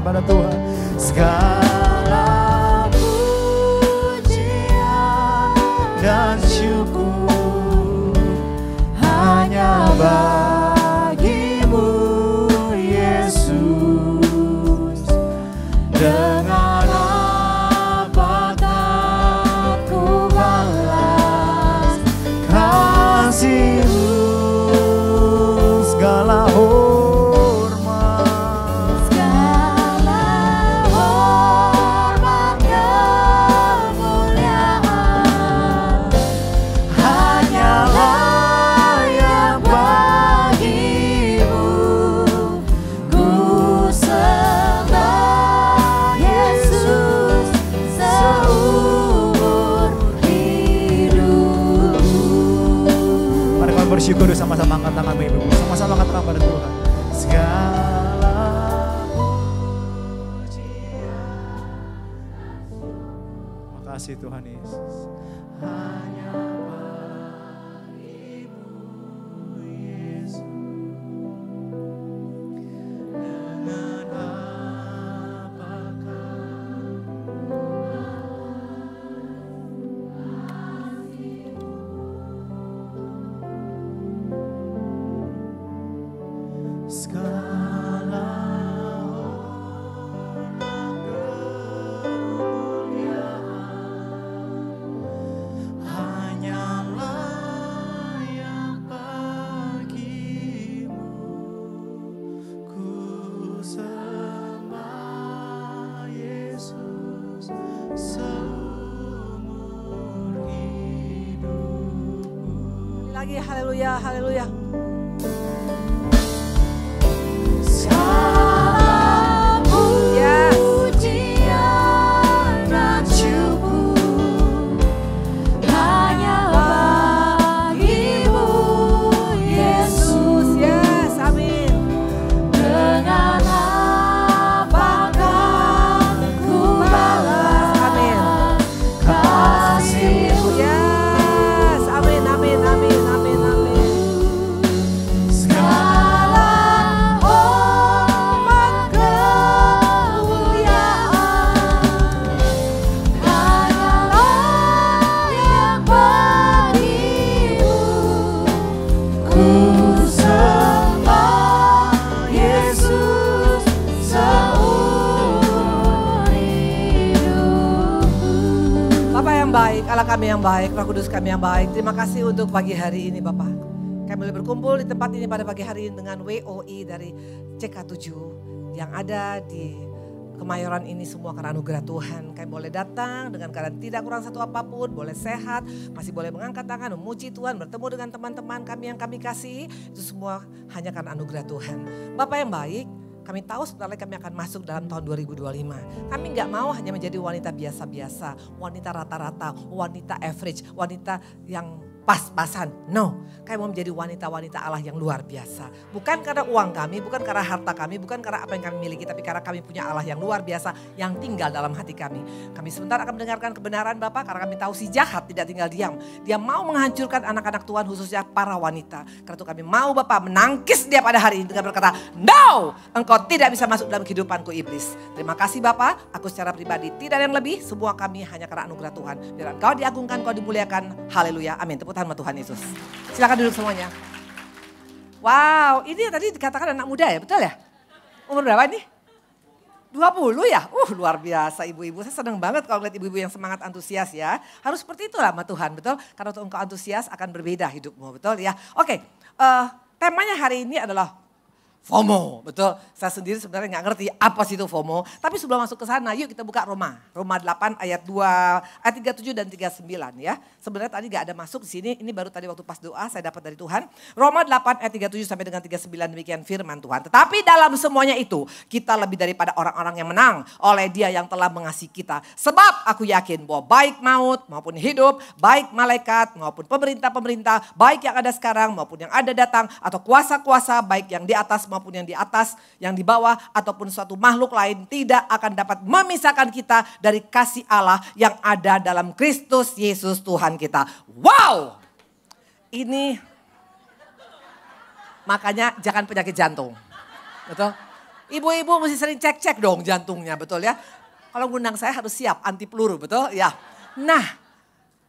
tangan pada Tuhan. Segala pujian dan syukur hanya bagimu Yesus. Dengan apa tak ku balas kasih-Mu, segala hormat, Segala hormat kemuliaan hanyalah yang bagimu. Ku sembah Yesus seumur hidupku. Mari kami bersyukur sama-sama angkat tangan Ibu. Sama-sama angkat tangan pada Tuhan. Segala pujian. Makasih Tuhan Yesus. Hanya bagimu Yesus. Dengan apakah segala hormat kemuliaan hanyalah yang bagimu. Ku sembah Yesus seumur hidupku. Lagi haleluya, haleluya. Segala Yes. pujian dan syukur hanya bagimu Yesus. Yes, amin. Dengan apakah ku balas Amin. kasih-Mu. Yes, amin, amin, amin, amin, amin. Segala hormat kemuliaan hanyalah yang bagimu. Ku sembah Yesus seumur hidupku. Bapak yang baik, Allah kami yang baik, Roh Kudus kami yang baik. Terima kasih untuk pagi hari ini Bapak. Kami boleh berkumpul di tempat ini pada pagi hari ini dengan WOI dari CK7 yang ada di Kemayoran ini semua karena anugerah Tuhan. Kami boleh datang dengan keadaan tidak kurang satu apapun, boleh sehat, masih boleh mengangkat tangan, memuji Tuhan, bertemu dengan teman-teman kami yang kami kasih. Itu semua hanya karena anugerah Tuhan. Bapak yang baik, kami tahu sebentar lagi kami akan masuk dalam tahun 2025. Kami nggak mau hanya menjadi wanita biasa-biasa, wanita rata-rata, wanita average, wanita yang pas-pasan. No, kami mau menjadi wanita-wanita Allah yang luar biasa. Bukan karena uang kami, bukan karena harta kami, bukan karena apa yang kami miliki, tapi karena kami punya Allah yang luar biasa yang tinggal dalam hati kami. Kami sebentar akan mendengarkan kebenaran Bapak karena kami tahu si jahat tidak tinggal diam. Dia mau menghancurkan anak-anak Tuhan khususnya para wanita. Karena itu kami mau Bapak menangkis dia pada hari ini dengan berkata, no, engkau tidak bisa masuk dalam kehidupanku iblis. Terima kasih Bapak, aku secara pribadi tidak ada yang lebih, semua kami hanya karena anugerah Tuhan. Biar engkau diagungkan, engkau dimuliakan, haleluya, amin. Tepuk tangan sama Tuhan Yesus. Silakan duduk semuanya. Wow, ini tadi dikatakan anak muda ya, betul ya? Umur berapa ini? 20 ya? Luar biasa ibu-ibu. Saya senang banget kalau lihat ibu-ibu yang semangat antusias ya. Harus seperti itulah sama Tuhan, betul? Karena untuk engkau antusias akan berbeda hidupmu, betul ya? Oke, temanya hari ini adalah FOMO, betul. Saya sendiri sebenarnya nggak ngerti apa sih itu FOMO. Tapi sebelum masuk ke sana, yuk kita buka Roma. Roma 8 ayat 2, ayat 37 dan 39 ya. Sebenarnya tadi nggak ada masuk di sini, ini baru tadi waktu pas doa saya dapat dari Tuhan. Roma 8 ayat 37 sampai dengan 39 demikian firman Tuhan. Tetapi dalam semuanya itu, kita lebih daripada orang-orang yang menang oleh Dia yang telah mengasihi kita. Sebab aku yakin bahwa baik maut maupun hidup, baik malaikat maupun pemerintah-pemerintah, baik yang ada sekarang maupun yang ada datang, atau kuasa-kuasa baik yang di atas maupun yang di atas, yang di bawah, ataupun suatu makhluk lain tidak akan dapat memisahkan kita dari kasih Allah yang ada dalam Kristus Yesus Tuhan kita. Wow! Ini makanya jangan penyakit jantung. Betul? Ibu-ibu mesti sering cek-cek dong jantungnya, betul ya. Kalau ngundang saya harus siap anti peluru, betul ya. Nah,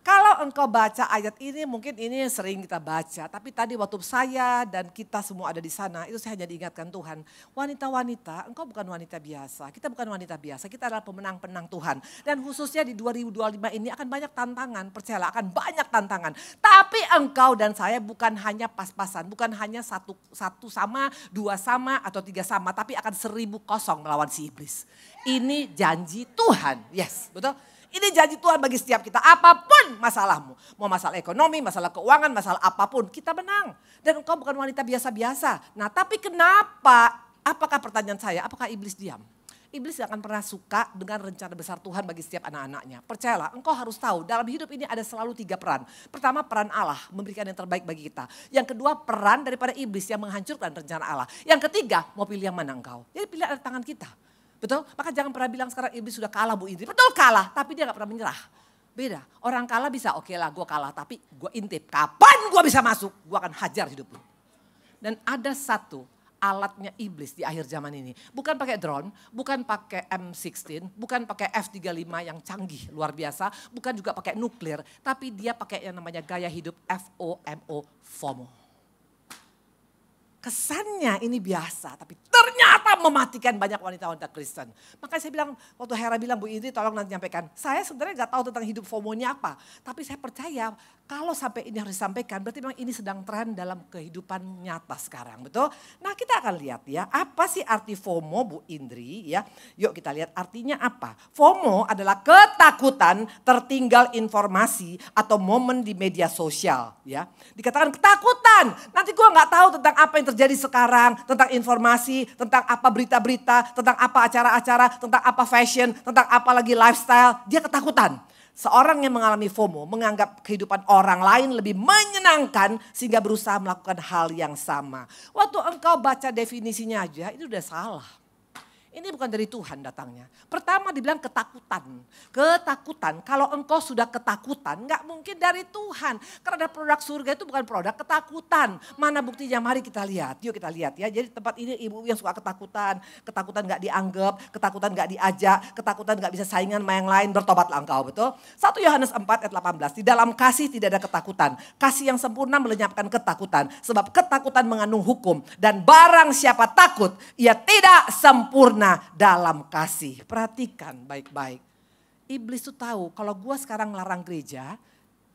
kalau engkau baca ayat ini, mungkin ini sering kita baca. Tapi tadi waktu saya dan kita semua ada di sana, itu saya hanya diingatkan Tuhan. Wanita-wanita, engkau bukan wanita biasa. Kita bukan wanita biasa, kita adalah pemenang-pemenang Tuhan. Dan khususnya di 2025 ini akan banyak tantangan, percayalah akan banyak tantangan. Tapi engkau dan saya bukan hanya pas-pasan, bukan hanya satu sama, dua sama, atau tiga sama. Tapi akan 1000-0 melawan si iblis. Ini janji Tuhan, yes betul. Ini janji Tuhan bagi setiap kita. Apapun masalahmu. Mau masalah ekonomi, masalah keuangan, masalah apapun. Kita menang. Dan engkau bukan wanita biasa-biasa. Nah tapi kenapa? Apakah pertanyaan saya? Apakah iblis diam? Iblis gak akan pernah suka dengan rencana besar Tuhan bagi setiap anak-anaknya. Percayalah, engkau harus tahu dalam hidup ini ada selalu 3 peran. Pertama peran Allah memberikan yang terbaik bagi kita. Yang kedua peran daripada iblis yang menghancurkan rencana Allah. Yang ketiga mau pilih yang mana engkau. Jadi pilih ada tangan kita. Betul? Maka jangan pernah bilang sekarang iblis sudah kalah Bu Indri. Betul kalah, tapi dia gak pernah menyerah. Beda, orang kalah bisa oke lah gue kalah, tapi gue intip. Kapan gue bisa masuk, gue akan hajar hidup lu. Dan ada satu alatnya iblis di akhir zaman ini. Bukan pakai drone, bukan pakai M16, bukan pakai F-35 yang canggih luar biasa. Bukan juga pakai nuklir, tapi dia pakai yang namanya gaya hidup FOMO, FOMO. Kesannya ini biasa, tapi ternyata mematikan banyak wanita-wanita Kristen. Makanya saya bilang, waktu Hera bilang, Bu Indri tolong nanti nyampaikan. Saya sebenarnya gak tahu tentang hidup FOMO-nya apa. Tapi saya percaya kalau sampai ini harus disampaikan, berarti memang ini sedang tren dalam kehidupan nyata sekarang. Betul? Nah kita akan lihat ya, apa sih arti FOMO Bu Indri ya. Yuk kita lihat artinya apa. FOMO adalah ketakutan tertinggal informasi atau momen di media sosial. Ya. Dikatakan ketakutan, nanti gue gak tahu tentang apa yang terjadi sekarang, tentang informasi, tentang apa berita-berita, tentang apa acara-acara, tentang apa fashion, tentang apa lagi lifestyle. Dia ketakutan. Seorang yang mengalami FOMO menganggap kehidupan orang lain lebih menyenangkan sehingga berusaha melakukan hal yang sama. Waktu engkau baca definisinya aja itu udah salah. Ini bukan dari Tuhan datangnya. Pertama dibilang ketakutan. Ketakutan, kalau engkau sudah ketakutan gak mungkin dari Tuhan. Karena produk surga itu bukan produk ketakutan. Mana buktinya? Mari kita lihat. Yuk kita lihat ya. Jadi tempat ini ibu yang suka ketakutan. Ketakutan gak dianggap, ketakutan gak diajak, ketakutan gak bisa saingan sama yang lain. Bertobatlah engkau, betul? 1 Yohanes 4 ayat 18. Di dalam kasih tidak ada ketakutan. Kasih yang sempurna melenyapkan ketakutan. Sebab ketakutan mengandung hukum. Dan barang siapa takut, ia tidak sempurna dalam kasih. Perhatikan baik-baik. Iblis tuh tahu kalau gue sekarang larang gereja,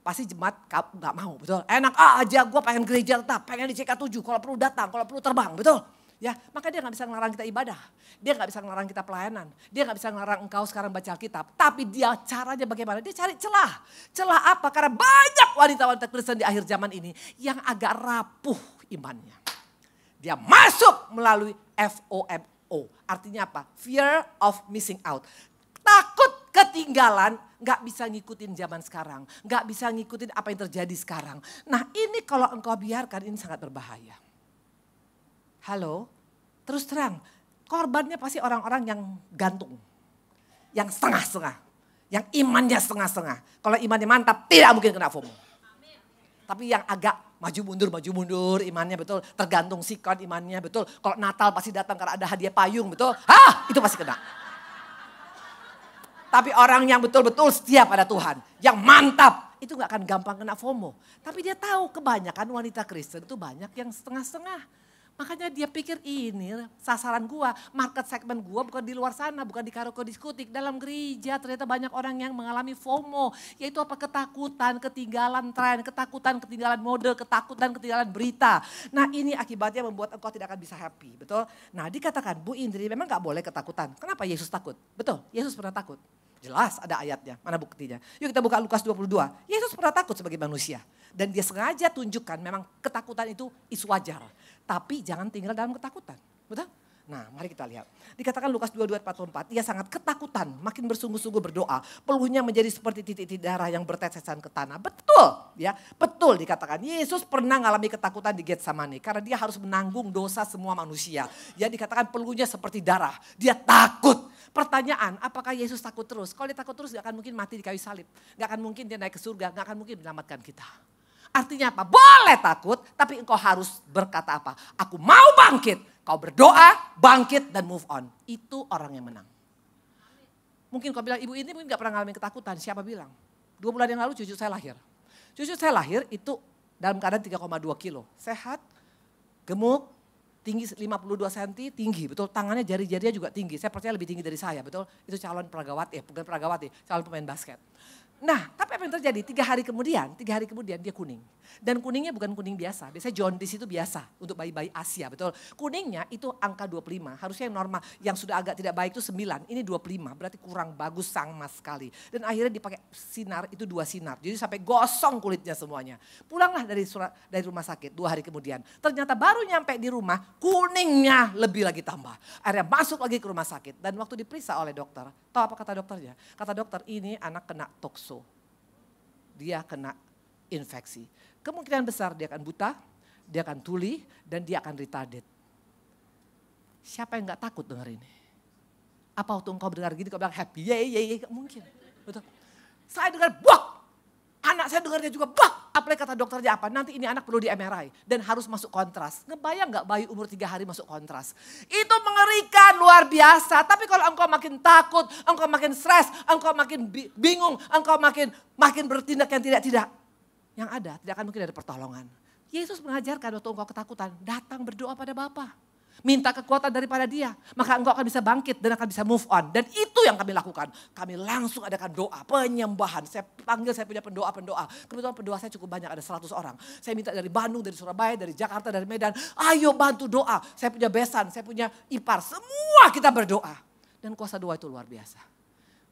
pasti jemaat gak mau, betul? Enak aja gue pengen gereja tetap, pengen di CK7, kalau perlu datang, kalau perlu terbang, betul? Ya, maka dia gak bisa ngelarang kita ibadah. Dia gak bisa ngelarang kita pelayanan. Dia gak bisa ngelarang engkau sekarang baca Alkitab. Tapi dia caranya bagaimana? Dia cari celah. Celah apa? Karena banyak wanita-wanita Kristen di akhir zaman ini yang agak rapuh imannya. Dia masuk melalui FOMO. Artinya apa? Fear of missing out. Takut ketinggalan, gak bisa ngikutin zaman sekarang. Gak bisa ngikutin apa yang terjadi sekarang. Nah ini kalau engkau biarkan ini sangat berbahaya. Halo? Terus terang, korbannya pasti orang-orang yang gantung. Yang setengah-setengah. Yang imannya setengah-setengah. Kalau imannya mantap, tidak mungkin kena FOMO. Tapi yang agak maju mundur imannya betul. Tergantung sikon imannya betul. Kalau Natal pasti datang karena ada hadiah payung betul. Itu pasti kena. Tapi orang yang betul-betul setia pada Tuhan. Yang mantap. Itu gak akan gampang kena FOMO. Tapi dia tahu kebanyakan wanita Kristen itu banyak yang setengah-setengah. Makanya dia pikir ini sasaran gua, market segmen gua bukan di luar sana, bukan di Karoko Diskutik. Dalam gereja ternyata banyak orang yang mengalami FOMO. Yaitu apa? Ketakutan, ketinggalan tren, ketakutan, ketinggalan mode, ketakutan, ketinggalan berita. Nah ini akibatnya membuat engkau tidak akan bisa happy, betul? Nah dikatakan Bu Indri memang gak boleh ketakutan. Kenapa Yesus takut? Betul, Yesus pernah takut. Jelas ada ayatnya, mana buktinya? Yuk kita buka Lukas 22. Yesus pernah takut sebagai manusia. Dan dia sengaja tunjukkan memang ketakutan itu isu wajar. Tapi jangan tinggal dalam ketakutan. Betul? Nah mari kita lihat. Dikatakan Lukas 22:44, ia sangat ketakutan, makin bersungguh-sungguh berdoa. Peluhnya menjadi seperti titik-titik darah yang bertetesan ke tanah. Betul ya, betul dikatakan. Yesus pernah mengalami ketakutan di Getsemani. Karena dia harus menanggung dosa semua manusia. Ya dikatakan peluhnya seperti darah, dia takut. Pertanyaan, apakah Yesus takut terus? Kalau dia takut terus gak akan mungkin mati di kayu salib. Gak akan mungkin dia naik ke surga, gak akan mungkin menyelamatkan kita. Artinya apa? Boleh takut, tapi engkau harus berkata apa? Aku mau bangkit. Kau berdoa, bangkit dan move on. Itu orang yang menang. Mungkin kau bilang, ibu ini mungkin gak pernah ngalamin ketakutan. Siapa bilang? 2 bulan yang lalu cucu saya lahir. Cucu saya lahir itu dalam keadaan 3,2 kilo. Sehat, gemuk, tinggi 52 cm, tinggi. Betul, tangannya jari-jarinya juga tinggi. Saya percaya lebih tinggi dari saya, betul. Itu calon peragawati, bukan peragawati, calon pemain basket. Nah, tapi apa yang terjadi? 3 hari kemudian dia kuning. Dan kuningnya bukan kuning biasa. Biasanya jaundice itu biasa untuk bayi-bayi Asia, betul. Kuningnya itu angka 25, harusnya yang normal. Yang sudah agak tidak baik itu 9, ini 25. Berarti kurang bagus sama sekali. Dan akhirnya dipakai sinar, itu 2 sinar. Jadi sampai gosong kulitnya semuanya. Pulanglah dari rumah sakit 2 hari kemudian. Ternyata baru nyampe di rumah, kuningnya lebih lagi tambah. Akhirnya masuk lagi ke rumah sakit. Dan waktu diperiksa oleh dokter, tahu apa kata dokternya? Kata dokter, ini anak kena tokso. Dia kena infeksi. Kemungkinan besar dia akan buta, dia akan tuli, dan dia akan retarded. Siapa yang gak takut dengar ini? Apa waktu engkau dengar gini, kau bilang happy, yeay, gak mungkin. Betul. Saya dengar, bak! Anak saya dengarnya juga, bak! Apalagi kata dokternya apa? Nanti ini anak perlu di MRI dan harus masuk kontras. Ngebayang gak bayi umur 3 hari masuk kontras? Itu mengerikan, luar biasa. Tapi kalau engkau makin takut, engkau makin stres, engkau makin bingung, engkau makin bertindak yang tidak. Yang ada, tidak akan mungkin ada pertolongan. Yesus mengajarkan waktu engkau ketakutan, datang berdoa pada Bapa. Minta kekuatan daripada dia. Maka engkau akan bisa bangkit dan akan bisa move on. Dan itu yang kami lakukan. Kami langsung adakan doa, penyembahan. Saya panggil saya punya pendoa-pendoa. Kebetulan pendoa saya cukup banyak, ada 100 orang. Saya minta dari Bandung, dari Surabaya, dari Jakarta, dari Medan. Ayo bantu doa. Saya punya besan, saya punya ipar. Semua kita berdoa. Dan kuasa doa itu luar biasa.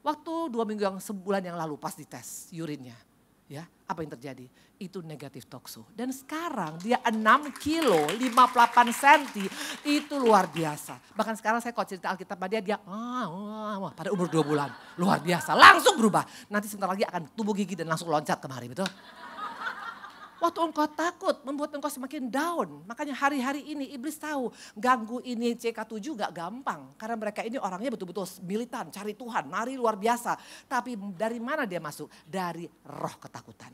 Waktu 2 minggu sebulan yang lalu pas dites urinnya. Ya, apa yang terjadi? Itu negatif tokso. Dan sekarang dia 6 kilo 58 cm. Itu luar biasa. Bahkan sekarang saya kalau cerita Alkitab pada dia pada umur 2 bulan. Luar biasa, langsung berubah. Nanti sebentar lagi akan tumbuh gigi dan langsung loncat kemari, betul? Waktu engkau takut membuat engkau semakin down. Makanya hari-hari ini iblis tahu ganggu ini CK7 gak gampang. Karena mereka ini orangnya betul-betul militan, cari Tuhan, mari luar biasa. Tapi dari mana dia masuk? Dari roh ketakutan.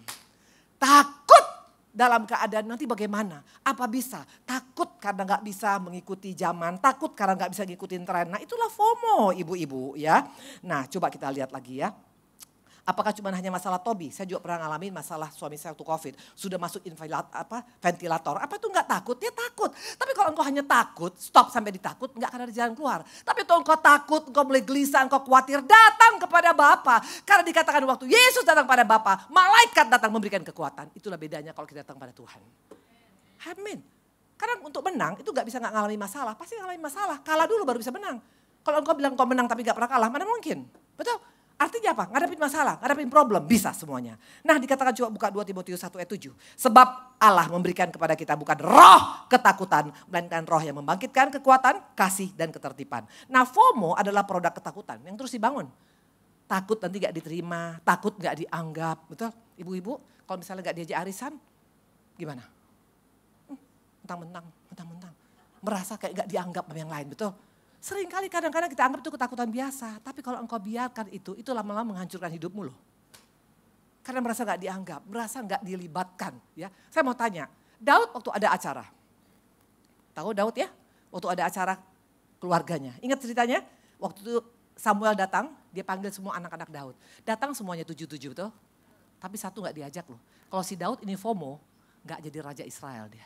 Takut dalam keadaan nanti bagaimana? Apa bisa? Takut karena gak bisa mengikuti zaman, takut karena gak bisa ngikutin tren. Nah itulah FOMO ibu-ibu ya. Nah coba kita lihat lagi ya. Apakah cuma hanya masalah Tobi? Saya juga pernah ngalamin masalah suami saya waktu COVID. Sudah masuk ventilator. Apa itu enggak takut? Dia takut. Tapi kalau engkau hanya takut, stop sampai ditakut, enggak akan ada jalan keluar. Tapi kalau engkau takut, engkau mulai gelisah, engkau khawatir, datang kepada Bapa. Karena dikatakan waktu Yesus datang pada Bapa, malaikat datang memberikan kekuatan. Itulah bedanya kalau kita datang pada Tuhan. Amin. Karena untuk menang itu enggak bisa enggak ngalami masalah. Pasti ngalami masalah. Kalah dulu baru bisa menang. Kalau engkau bilang engkau menang tapi enggak pernah kalah, mana mungkin? Betul? Artinya apa? Ngadepin masalah, ngadepin problem, bisa semuanya. Nah dikatakan coba buka 2 Timotius 1 ayat 7. Sebab Allah memberikan kepada kita bukan roh ketakutan, melainkan roh yang membangkitkan kekuatan, kasih dan ketertiban. Nah FOMO adalah produk ketakutan yang terus dibangun. Takut nanti gak diterima, takut gak dianggap. Betul? Ibu-ibu kalau misalnya gak diajak arisan, gimana? Mentang-mentang. Merasa kayak gak dianggap sama yang lain, betul? Seringkali kadang-kadang kita anggap itu ketakutan biasa. Tapi kalau engkau biarkan itu lama-lama menghancurkan hidupmu loh. Karena merasa gak dianggap, merasa gak dilibatkan. Ya, saya mau tanya, Daud waktu ada acara. Tahu Daud ya? Waktu ada acara keluarganya. Ingat ceritanya? Waktu itu Samuel datang, dia panggil semua anak-anak Daud. Datang semuanya 7 betul? Tapi satu gak diajak loh. Kalau si Daud ini FOMO, gak jadi raja Israel dia.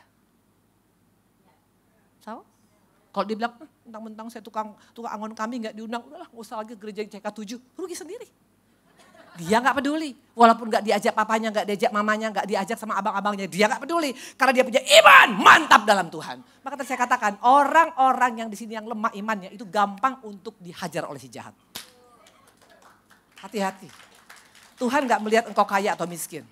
Tahu? Kalau dia bilang, mentang-mentang saya tukang angon kami gak diundang, udahlah gak usah lagi gereja CK7, rugi sendiri. Dia gak peduli, walaupun gak diajak papanya, gak diajak mamanya, gak diajak sama abang-abangnya, dia gak peduli. Karena dia punya iman mantap dalam Tuhan. Maka tadi saya katakan, orang-orang yang di sini yang lemah imannya itu gampang untuk dihajar oleh si jahat. Hati-hati. Tuhan gak melihat engkau kaya atau miskin.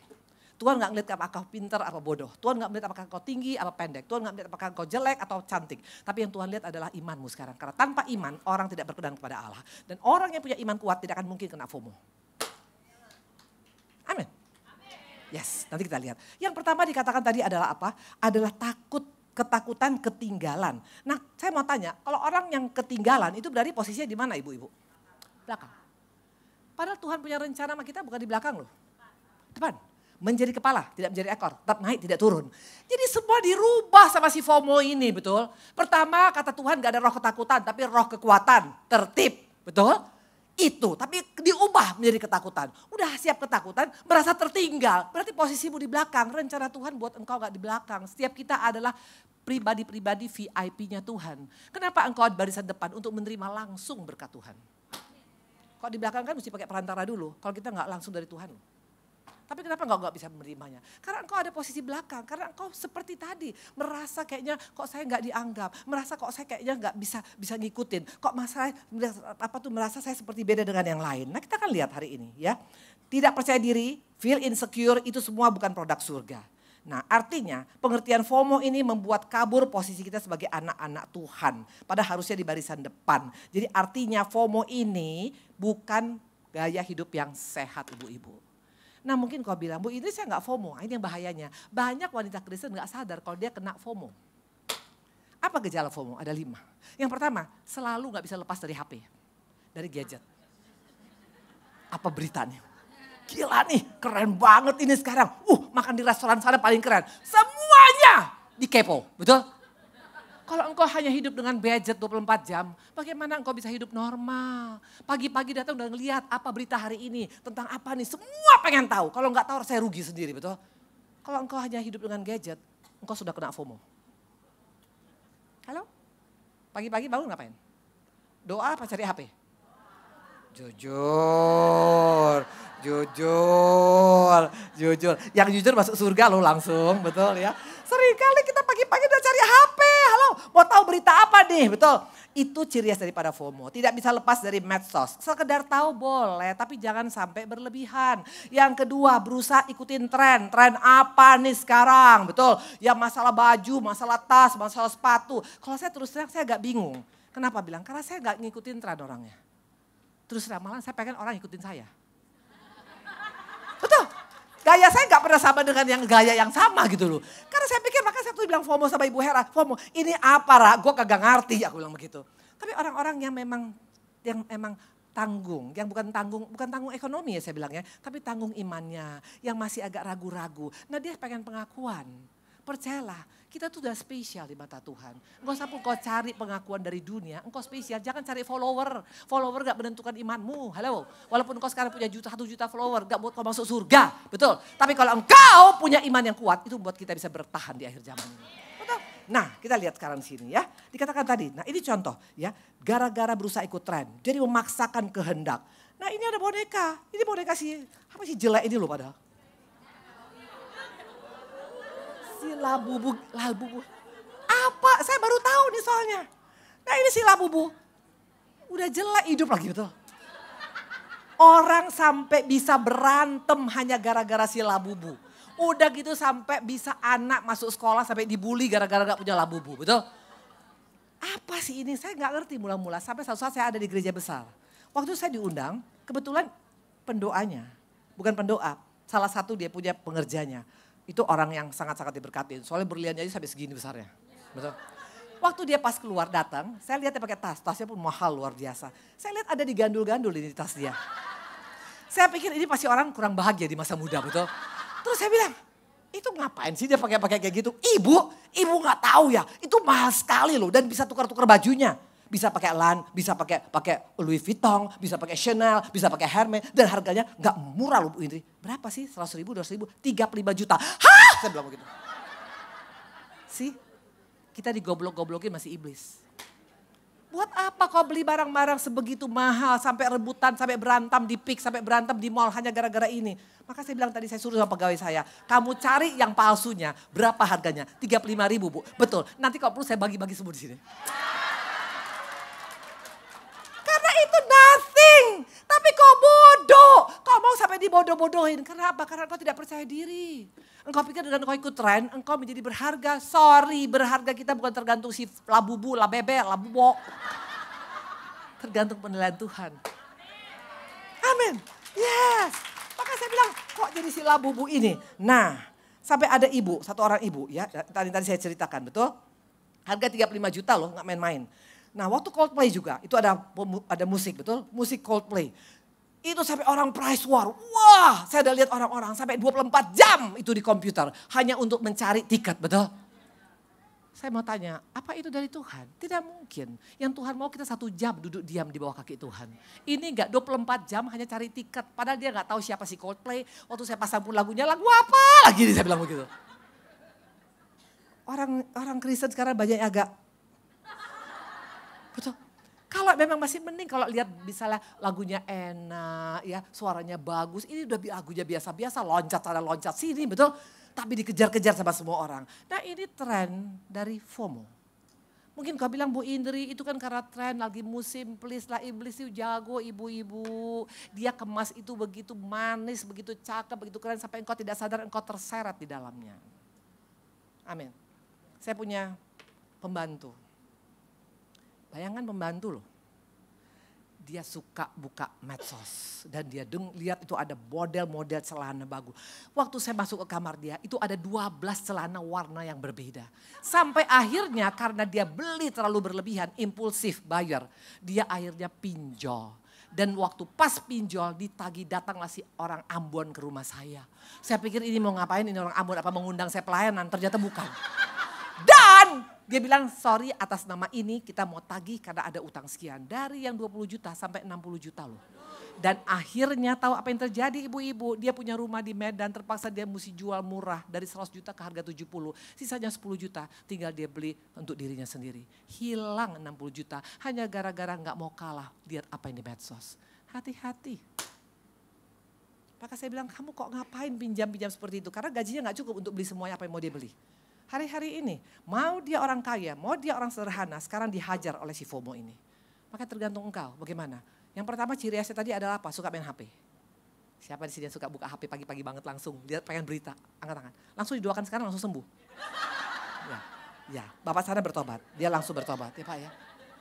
Tuhan gak melihat apakah kau pintar apa bodoh. Tuhan gak melihat apakah kau tinggi apa pendek. Tuhan gak melihat apakah kau jelek atau cantik. Tapi yang Tuhan lihat adalah imanmu sekarang. Karena tanpa iman orang tidak berkenan kepada Allah. Dan orang yang punya iman kuat tidak akan mungkin kena FOMO. Amin. Yes, nanti kita lihat. Yang pertama dikatakan tadi adalah apa? Adalah ketakutan ketinggalan. Nah saya mau tanya, kalau orang yang ketinggalan itu berarti posisinya di mana ibu-ibu? Belakang. Padahal Tuhan punya rencana sama kita bukan di belakang loh. Depan. menjadi kepala, tidak menjadi ekor. Tetap naik, tidak turun. Jadi semua dirubah sama si FOMO ini, betul. Pertama kata Tuhan gak ada roh ketakutan, tapi roh kekuatan, tertib, betul. Itu, tapi diubah menjadi ketakutan. Udah siap ketakutan, merasa tertinggal. Berarti posisimu di belakang, rencana Tuhan buat engkau gak di belakang. Setiap kita adalah pribadi-pribadi VIP-nya Tuhan. Kenapa engkau di barisan depan untuk menerima langsung berkat Tuhan? Kalau di belakang kan mesti pakai perantara dulu, kalau kita gak langsung dari Tuhan. Tapi kenapa engkau gak bisa menerimanya? Karena engkau ada posisi belakang, karena engkau seperti tadi. Merasa kayaknya kok saya gak dianggap, merasa kok saya kayaknya gak bisa ngikutin. Kok merasa saya seperti beda dengan yang lain. Nah kita akan lihat hari ini ya. Tidak percaya diri, feel insecure, itu semua bukan produk surga. Nah artinya pengertian FOMO ini membuat kabur posisi kita sebagai anak-anak Tuhan. Padahal harusnya di barisan depan. Jadi artinya FOMO ini bukan gaya hidup yang sehat ibu-ibu. Nah mungkin kau bilang, Bu ini saya gak FOMO, ini yang bahayanya. Banyak wanita Kristen gak sadar kalau dia kena FOMO. Apa gejala FOMO? Ada 5. Yang pertama, selalu gak bisa lepas dari HP, dari gadget. Apa beritanya? Gila nih, keren banget ini sekarang. Makan di restoran sana paling keren. Semuanya dikepo, betul? Kalau engkau hanya hidup dengan gadget 24 jam, bagaimana engkau bisa hidup normal? Pagi-pagi datang udah ngelihat apa berita hari ini, tentang apa nih, semua pengen tahu. Kalau enggak tahu saya rugi sendiri, betul? Kalau engkau hanya hidup dengan gadget, engkau sudah kena FOMO. Halo? Pagi-pagi bangun ngapain? Doa apa cari HP? Jujur. Yang jujur masuk surga loh langsung, betul ya. Seringkali kita pagi-pagi udah cari HP, halo mau tahu berita apa nih, betul. Itu ciri khas daripada FOMO, tidak bisa lepas dari medsos. Sekedar tahu boleh, tapi jangan sampai berlebihan. Yang kedua berusaha ikutin tren apa nih sekarang, betul. Ya masalah baju, masalah tas, masalah sepatu. Kalau saya terus terang saya agak bingung. Kenapa bilang? Karena saya gak ngikutin tren orangnya. Terus terang malah saya pengen orang ikutin saya. Betul, gaya saya gak pernah sama dengan yang gaya yang sama gitu loh. Karena saya pikir, makanya saya tuh bilang FOMO sama Ibu Hera. FOMO, ini apa Ra? Gue kagak ngerti, aku bilang begitu. Tapi orang-orang yang memang tanggung, yang bukan tanggung ekonomi ya saya bilangnya. Tapi tanggung imannya, yang masih agak ragu-ragu. Nah dia pengen pengakuan. Percayalah, kita tuh udah spesial di mata Tuhan. Enggak usah pun kau cari pengakuan dari dunia, engkau spesial. Jangan cari follower. Follower gak menentukan imanmu. Halo, walaupun engkau sekarang punya 1 juta follower, gak buat kau masuk surga. Betul, tapi kalau engkau punya iman yang kuat, itu buat kita bisa bertahan di akhir zaman ini. Betul. Nah kita lihat sekarang sini ya. Dikatakan tadi, nah ini contoh ya. Gara-gara berusaha ikut tren, jadi memaksakan kehendak. Nah ini ada boneka, ini boneka apa sih jelek ini loh padahal. Labubu. Apa? Saya baru tahu nih soalnya. Nah ini si Labubu. Udah jelek hidup lagi betul. Orang sampai bisa berantem hanya gara-gara si Labubu. Udah gitu sampai bisa anak masuk sekolah sampai dibully gara-gara gak punya Labubu, betul? Apa sih ini? Saya gak ngerti mula-mula sampai suatu saat saya ada di gereja besar. Waktu saya diundang, kebetulan pendoanya, bukan pendoa, salah satu dia punya pengerjanya. Itu orang yang sangat-sangat diberkati. Soalnya berliannya aja sampai segini besarnya. Betul. Waktu dia pas keluar datang, saya lihat dia pakai tas. Tasnya pun mahal luar biasa. Saya lihat ada digandul-gandul di tas dia. Saya pikir ini pasti orang kurang bahagia di masa muda, betul. Terus saya bilang, itu ngapain sih dia pakai kayak gitu? Ibu nggak tahu ya. Itu mahal sekali loh dan bisa tukar-tukar bajunya. Bisa pakai bisa pakai Louis Vuitton, bisa pakai Chanel, bisa pakai Hermes. Dan harganya gak murah loh Bu Indri. Berapa sih? 100 ribu, 200 ribu, 35 juta. Hah? Saya bilang begitu. Kita digoblok-goblokin masih iblis. Buat apa kau beli barang-barang sebegitu mahal sampai rebutan, sampai berantem di PIK, sampai berantem di mall hanya gara-gara ini. Maka saya bilang tadi saya suruh sama pegawai saya, kamu cari yang palsunya, berapa harganya? 35 ribu Bu. Betul, nanti kalau perlu saya bagi-bagi semua di sini. Itu nothing. Tapi kau bodoh. Kau mau sampai dibodoh-bodohin. Kenapa? Karena kau tidak percaya diri. Engkau pikir dengan kau ikut tren, engkau menjadi berharga. Sorry, berharga kita bukan tergantung si Labubu, Labebe, Labubo. Tergantung penilaian Tuhan. Amin. Yes. Maka saya bilang, kok jadi si Labubu ini? Nah, sampai ada satu orang ibu ya. Tadi saya ceritakan, betul? Harga 35 juta loh, gak main-main. Nah waktu Coldplay juga, itu ada musik, betul? Musik Coldplay. Itu sampai orang price war. Wah, saya udah lihat orang-orang sampai 24 jam itu di komputer. Hanya untuk mencari tiket, betul? Saya mau tanya, apa itu dari Tuhan? Tidak mungkin. Yang Tuhan mau kita 1 jam duduk diam di bawah kaki Tuhan. Ini enggak 24 jam hanya cari tiket. Padahal dia enggak tahu siapa si Coldplay. Waktu saya pasang pun lagunya, lagu apa lagi nih saya bilang begitu. Orang Kristen sekarang banyak yang agak, betul. Kalau memang masih mending kalau lihat misalnya lagunya enak ya, suaranya bagus. Ini udah lagunya biasa-biasa, loncat sana loncat sini, betul. Tapi dikejar-kejar sama semua orang. Nah ini tren dari FOMO. Mungkin kau bilang Bu Indri itu kan karena tren lagi musim please lah iblis itu jago ibu-ibu. Dia kemas itu begitu manis, begitu cakep, begitu keren sampai engkau tidak sadar engkau terseret di dalamnya. Amin. Saya punya pembantu. Bayangkan pembantu loh. Dia suka buka medsos. Dan dia lihat itu ada model-model celana bagus. Waktu saya masuk ke kamar dia itu ada 12 celana warna yang berbeda. Sampai akhirnya karena dia beli terlalu berlebihan, impulsif buyer. Dia akhirnya pinjol. Dan waktu pas pinjol ditagih datanglah si orang Ambon ke rumah saya. Saya pikir ini mau ngapain ini orang Ambon apa mengundang saya pelayanan, ternyata bukan. Dan dia bilang sorry atas nama ini kita mau tagih karena ada utang sekian. Dari yang 20 juta sampai 60 juta loh. Dan akhirnya tahu apa yang terjadi ibu-ibu. Dia punya rumah di Medan terpaksa dia mesti jual murah. Dari 100 juta ke harga 70. Sisanya 10 juta tinggal dia beli untuk dirinya sendiri. Hilang 60 juta hanya gara-gara gak mau kalah. Lihat apa yang di medsos. Hati-hati. Maka saya bilang kamu kok ngapain pinjam-pinjam seperti itu. Karena gajinya gak cukup untuk beli semuanya apa yang mau dia beli. Hari-hari ini, mau dia orang kaya, mau dia orang sederhana, sekarang dihajar oleh si FOMO ini. Maka tergantung engkau, bagaimana? Yang pertama ciri khasnya tadi adalah apa? Suka main HP. Siapa di sini yang suka buka HP pagi-pagi banget langsung, lihat pengen berita, angkat tangan. Langsung didoakan sekarang langsung sembuh. Ya, Bapak sana bertobat, dia langsung bertobat, ya Pak ya.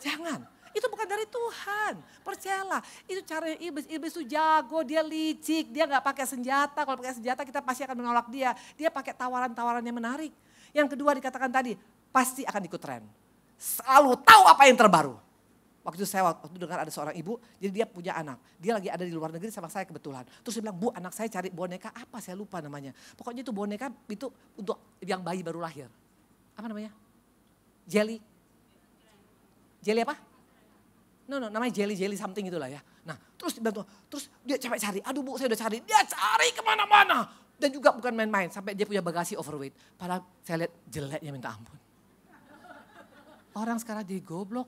Jangan, itu bukan dari Tuhan, percayalah. Itu cara iblis itu jago, dia licik, dia gak pakai senjata. Kalau pakai senjata kita pasti akan menolak dia. Dia pakai tawaran-tawaran yang menarik. Yang kedua dikatakan tadi, pasti akan ikut tren. Selalu tahu apa yang terbaru. Waktu dengar ada seorang ibu, jadi dia punya anak. Dia lagi ada di luar negeri sama saya kebetulan. Terus dia bilang, Bu anak saya cari boneka apa saya lupa namanya. Pokoknya itu boneka itu untuk yang bayi baru lahir. Apa namanya? Jelly. Jelly apa? No, namanya jelly something itulah ya. Nah terus dia capek cari, aduh Bu saya udah cari. Dia cari kemana-mana. Dan juga bukan main-main, sampai dia punya bagasi overweight. Padahal saya lihat jeleknya minta ampun. Orang sekarang jadi goblok.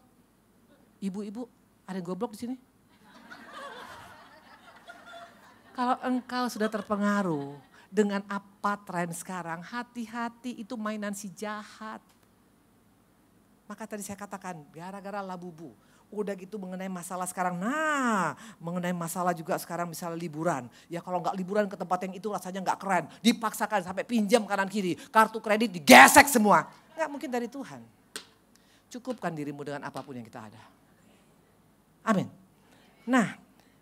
Ibu-ibu, ada yang goblok di sini? Kalau engkau sudah terpengaruh dengan apa tren sekarang, hati-hati itu mainan si jahat. Maka tadi saya katakan, gara-gara labubu. Udah gitu mengenai masalah sekarang, mengenai masalah juga sekarang misalnya liburan. Ya kalau nggak liburan ke tempat yang itu rasanya nggak keren. Dipaksakan sampai pinjam kanan kiri, kartu kredit digesek semua. Nggak mungkin dari Tuhan. Cukupkan dirimu dengan apapun yang kita ada. Amin. Nah,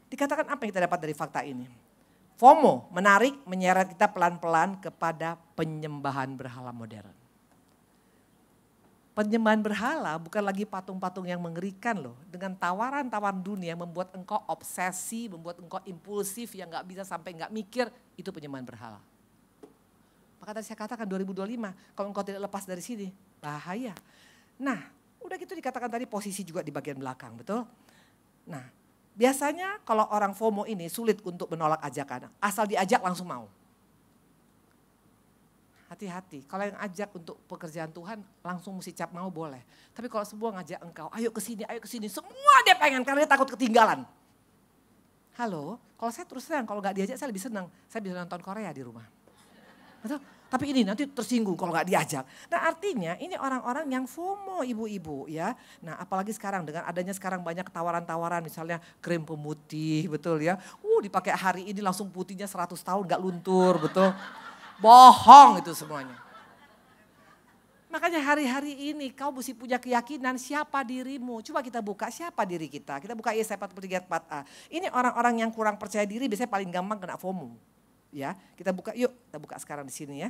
dikatakan apa yang kita dapat dari fakta ini? FOMO menarik, menyeret kita pelan-pelan kepada penyembahan berhala modern. Penyembahan berhala bukan lagi patung-patung yang mengerikan loh. Dengan tawaran-tawaran dunia membuat engkau obsesi, membuat engkau impulsif yang gak bisa sampai gak mikir. Itu penyembahan berhala. Maka tadi saya katakan 2025 kalau engkau tidak lepas dari sini bahaya. Nah udah gitu dikatakan tadi posisi juga di bagian belakang, betul? Nah biasanya kalau orang FOMO ini sulit untuk menolak ajakan. Asal diajak langsung mau. Hati-hati, kalau yang ajak untuk pekerjaan Tuhan langsung mesti cap mau boleh. Tapi kalau semua ngajak engkau, ayo ke sini, semua dia pengen karena dia takut ketinggalan. Halo, kalau saya terus terang, kalau gak diajak saya lebih senang. Saya bisa nonton Korea di rumah. Betul? Tapi ini nanti tersinggung kalau gak diajak. Nah artinya ini orang-orang yang FOMO ibu-ibu ya. Nah apalagi sekarang dengan adanya sekarang banyak tawaran-tawaran misalnya krim pemutih betul ya. Dipakai hari ini langsung putihnya 100 tahun gak luntur betul. Bohong itu semuanya. Makanya hari-hari ini kau mesti punya keyakinan siapa dirimu. Coba kita buka siapa diri kita. Kita buka Yesaya 43 ayat 4a. Ini orang-orang yang kurang percaya diri biasanya paling gampang kena FOMO. Ya, kita buka yuk, kita buka sekarang di sini ya.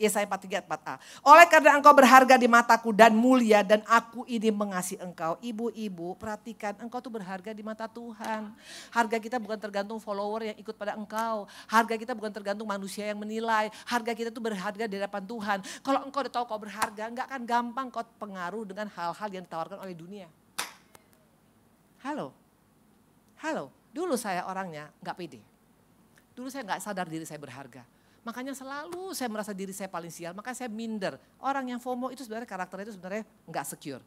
Yesaya 43 4a. Oleh karena engkau berharga di mataku dan mulia dan aku ini mengasihi engkau. Ibu-ibu perhatikan, engkau tuh berharga di mata Tuhan. Harga kita bukan tergantung follower yang ikut pada engkau. Harga kita bukan tergantung manusia yang menilai. Harga kita tuh berharga di hadapan Tuhan. Kalau engkau udah tahu kau berharga, enggak akan gampang kau pengaruh dengan hal-hal yang ditawarkan oleh dunia. Halo. Dulu saya orangnya enggak pede. Dulu saya enggak sadar diri saya berharga. Makanya selalu saya merasa diri saya paling sial, makanya saya minder. Orang yang FOMO itu sebenarnya karakternya itu sebenarnya enggak secure.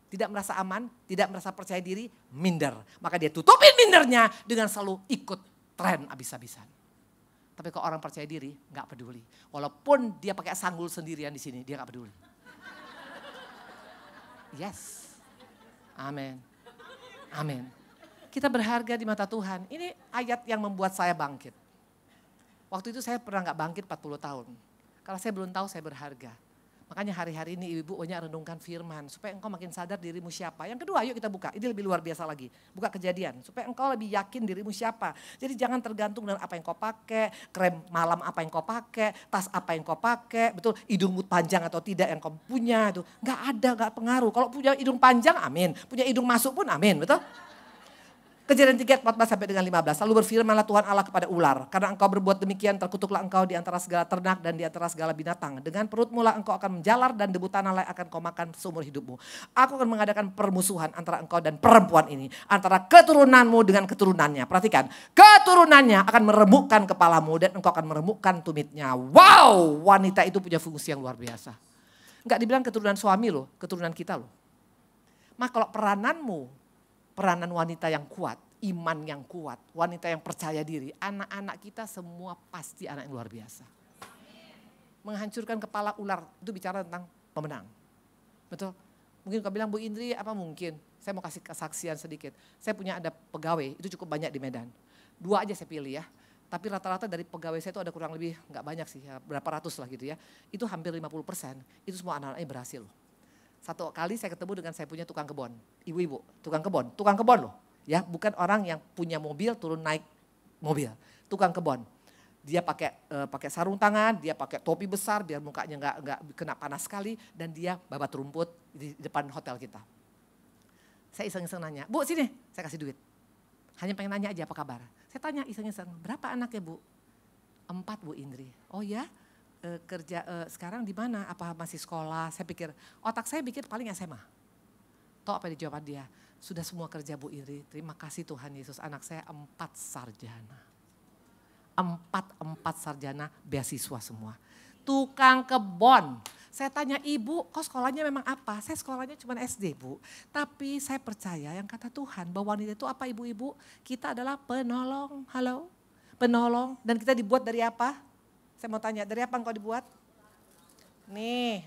Tidak merasa aman, tidak merasa percaya diri, minder. Maka dia tutupin mindernya dengan selalu ikut tren abis-abisan. Tapi kalau orang percaya diri, enggak peduli. Walaupun dia pakai sanggul sendirian di sini, dia enggak peduli. Yes. Amin. Kita berharga di mata Tuhan. Ini ayat yang membuat saya bangkit. Waktu itu saya pernah gak bangkit 40 tahun. Karena saya belum tahu saya berharga. Makanya hari-hari ini ibu banyak renungkan firman. Supaya engkau makin sadar dirimu siapa. Yang kedua, yuk kita buka. Ini lebih luar biasa lagi. Buka Kejadian. Supaya engkau lebih yakin dirimu siapa. Jadi jangan tergantung dengan apa yang kau pakai. Krem malam apa yang kau pakai. Tas apa yang kau pakai. Betul, hidungmu panjang atau tidak yang kau punya. Itu gak ada, gak pengaruh. Kalau punya hidung panjang, amin. Punya hidung masuk pun, amin. Betul? Kejadian 3, 14 sampai dengan 15. Lalu berfirmanlah Tuhan Allah kepada ular. Karena engkau berbuat demikian, terkutuklah engkau di antara segala ternak dan di antara segala binatang. Dengan perutmu lah engkau akan menjalar dan debu tanah lah akan kau makan seumur hidupmu. Aku akan mengadakan permusuhan antara engkau dan perempuan ini. Antara keturunanmu dengan keturunannya. Perhatikan, keturunannya akan meremukkan kepalamu dan engkau akan meremukkan tumitnya. Wow, wanita itu punya fungsi yang luar biasa. Enggak dibilang keturunan suami loh, keturunan kita loh. Maka kalau peranan wanita yang kuat, iman yang kuat, wanita yang percaya diri, anak-anak kita semua pasti anak yang luar biasa. Menghancurkan kepala ular, itu bicara tentang pemenang. Betul? Mungkin kau bilang, Bu Indri apa mungkin? Saya mau kasih kesaksian sedikit. Saya punya ada pegawai, itu cukup banyak di Medan. 2 aja saya pilih ya. Tapi rata-rata dari pegawai saya itu ada kurang lebih, enggak banyak sih, ya, berapa ratus lah gitu ya. Itu hampir 50%, itu semua anak-anaknya berhasil loh. Satu kali saya ketemu dengan saya punya tukang kebon, ibu-ibu, tukang kebon loh, ya bukan orang yang punya mobil turun naik mobil, tukang kebon. Dia pakai sarung tangan, dia pakai topi besar biar mukanya nggak kena panas sekali dan dia babat rumput di depan hotel kita. Saya iseng-iseng nanya, Bu sini, saya kasih duit. Hanya pengen nanya aja apa kabar. Saya tanya iseng-iseng, berapa anaknya Bu? 4 Bu Indri. Oh ya? Kerja sekarang di mana? Apa masih sekolah? Saya pikir, otak saya pikir paling SMA. Tahu apa dijawab dia? Sudah semua kerja Bu Indri. Terima kasih Tuhan Yesus. Anak saya 4 sarjana. 4 sarjana beasiswa semua. Tukang kebon. Saya tanya ibu, kok sekolahnya memang apa? Saya sekolahnya cuma SD Bu. Tapi saya percaya yang kata Tuhan bahwa wanita itu apa ibu-ibu? Kita adalah penolong. Halo? Penolong. Dan kita dibuat dari apa? Saya mau tanya, dari apa engkau dibuat? Nih,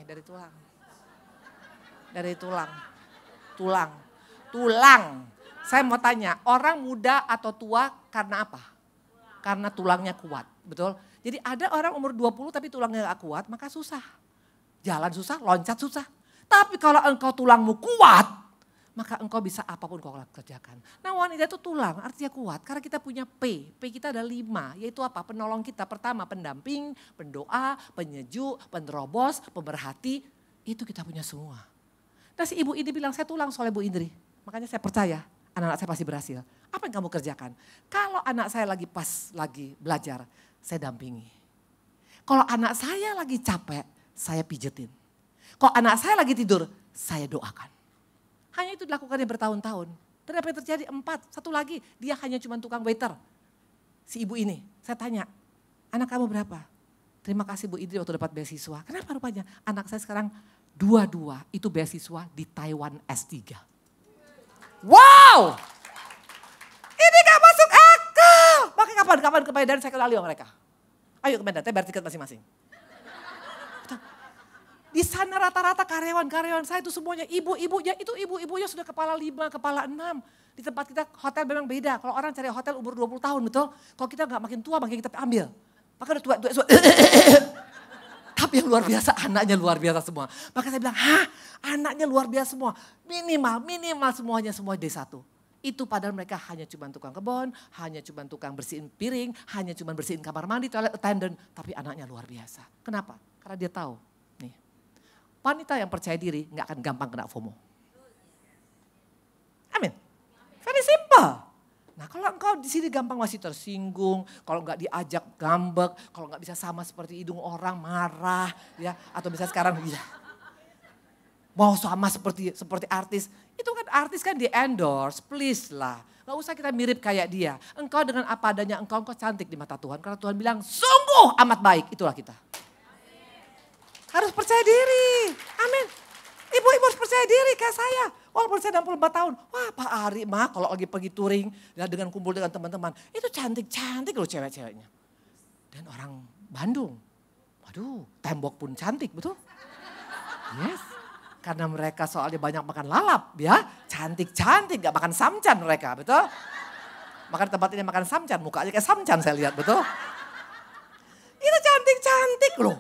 dari tulang. Dari tulang. Saya mau tanya, orang muda atau tua karena apa? Karena tulangnya kuat, betul? Jadi ada orang umur 20 tapi tulangnya gak kuat, maka susah. Jalan susah, loncat susah. Tapi kalau engkau tulangmu kuat, maka engkau bisa apapun kau kerjakan. Nah wanita itu tulang artinya kuat karena kita punya P. P kita ada 5 yaitu apa? Penolong kita. Pertama pendamping, pendoa, penyejuk, penerobos, pemerhati. Itu kita punya semua. Nah si ibu ini bilang saya tulang soalnya Bu Indri. Makanya saya percaya anak-anak saya pasti berhasil. Apa yang kamu kerjakan? Kalau anak saya lagi belajar, saya dampingi. Kalau anak saya lagi capek, saya pijetin. Kalau anak saya lagi tidur, saya doakan. Hanya itu dilakukannya bertahun-tahun. Dan apa yang terjadi? 4, satu lagi dia hanya cuma tukang waiter. Si ibu ini, saya tanya, anak kamu berapa? Terima kasih Bu Indri waktu dapat beasiswa. Kenapa rupanya? Anak saya sekarang 2 itu beasiswa di Taiwan S3. Wow! Ini gak masuk akal. Makanya kapan ke Medan saya kenali sama mereka. Ayo ke Medan, saya bayar tiket masing-masing. Di sana rata-rata karyawan saya itu semuanya ibu-ibunya, itu ibu-ibunya sudah kepala 5, kepala 6. Di tempat kita hotel memang beda. Kalau orang cari hotel umur 20 tahun betul. Kalau kita gak makin tua makin kita ambil. Maka udah tua. Tapi yang luar biasa anaknya luar biasa semua. Maka saya bilang, anaknya luar biasa semua. Minimal semua D1. Itu padahal mereka hanya cuma tukang kebun, hanya cuma tukang bersihin piring, hanya cuma bersihin kamar mandi, toilet attendant. Tapi anaknya luar biasa. Kenapa? Karena dia tahu, nih, wanita yang percaya diri gak akan gampang kena FOMO. Amin. Very simple. Nah kalau engkau di sini gampang masih tersinggung, kalau nggak diajak ngambek, kalau nggak bisa sama seperti hidung orang marah, ya, atau bisa sekarang ya, mau sama seperti artis, itu kan artis kan di endorse, please lah, nggak usah kita mirip kayak dia. Engkau dengan apa adanya, engkau cantik di mata Tuhan, karena Tuhan bilang sungguh amat baik, itulah kita. Harus percaya diri, amin. Ibu-ibu harus percaya diri kayak saya. Walaupun saya 64 tahun. Wah Pak Ari mah kalau lagi pergi touring ya, dengan kumpul dengan teman-teman. Itu cantik-cantik loh cewek-ceweknya. Dan orang Bandung. Waduh tembok pun cantik betul. Yes. Karena mereka soalnya banyak makan lalap ya. Cantik-cantik gak makan samcan mereka betul. Makan tempat ini makan samcan. Mukanya kayak samcan saya lihat betul. Itu cantik-cantik loh.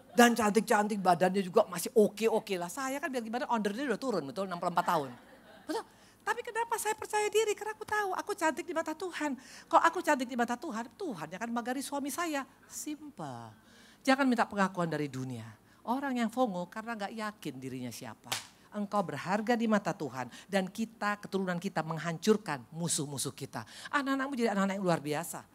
Dan cantik-cantik badannya juga masih oke-oke lah. Saya kan biar gimana ondernya udah turun betul 64 tahun. Betul. Tapi kenapa saya percaya diri? Karena aku tahu aku cantik di mata Tuhan. Kalau aku cantik di mata Tuhan, Tuhan yang akan magari suami saya. Simple. Jangan minta pengakuan dari dunia. Orang yang FOMO karena gak yakin dirinya siapa. Engkau berharga di mata Tuhan. Dan kita, keturunan kita menghancurkan musuh-musuh kita. Anak-anakmu jadi anak-anak yang luar biasa.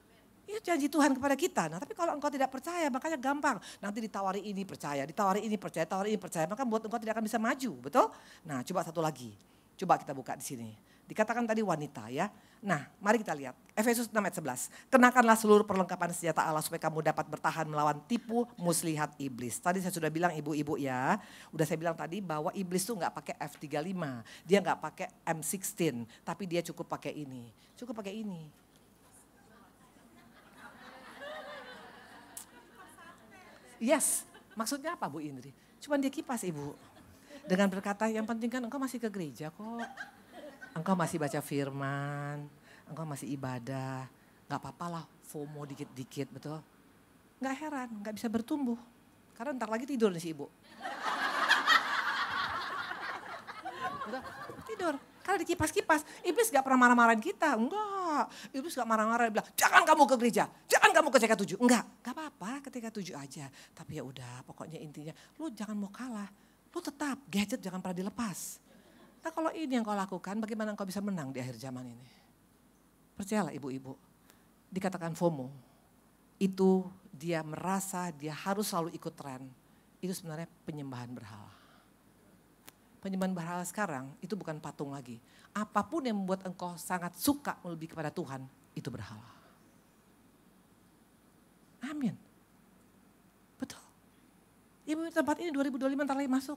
Itu janji Tuhan kepada kita. Nah tapi kalau engkau tidak percaya makanya gampang. Nanti ditawari ini percaya, ditawari ini percaya, tawari ini percaya. Maka buat engkau tidak akan bisa maju, betul? Nah coba satu lagi. Coba kita buka di sini. Dikatakan tadi wanita ya. Nah mari kita lihat. Efesus 6 ayat 11. Kenakanlah seluruh perlengkapan senjata Allah supaya kamu dapat bertahan melawan tipu muslihat iblis. Tadi saya sudah bilang ibu-ibu ya. Udah saya bilang tadi bahwa iblis tuh gak pakai F35. Dia gak pakai M16. Tapi dia cukup pakai ini. Cukup pakai ini. Yes, maksudnya apa Bu Indri? Cuman dia kipas Ibu. Dengan berkata yang penting kan engkau masih ke gereja kok. Engkau masih baca firman, engkau masih ibadah. Gak apa-apa lah FOMO dikit-dikit betul. Gak heran, gak bisa bertumbuh. Karena ntar lagi tidur nih si Ibu. Betul? Tidur. Karena dikipas-kipas, iblis gak pernah marah-marahin kita. Enggak, iblis gak marah-marah. Bilang, jangan kamu ke gereja, jangan kamu ke TK7. Enggak, gak apa-apa ke TK7 aja. Tapi ya udah, pokoknya intinya lu jangan mau kalah. Lu tetap, gadget jangan pernah dilepas. Nah kalau ini yang kau lakukan, bagaimana kau bisa menang di akhir zaman ini? Percayalah ibu-ibu, dikatakan FOMO. Itu dia merasa dia harus selalu ikut tren. Itu sebenarnya penyembahan berhala. Penyembahan berhala sekarang itu bukan patung lagi. Apapun yang membuat engkau sangat suka lebih kepada Tuhan, itu berhala. Amin. Betul. Ibu tempat ini 2025 ntar lagi masuk.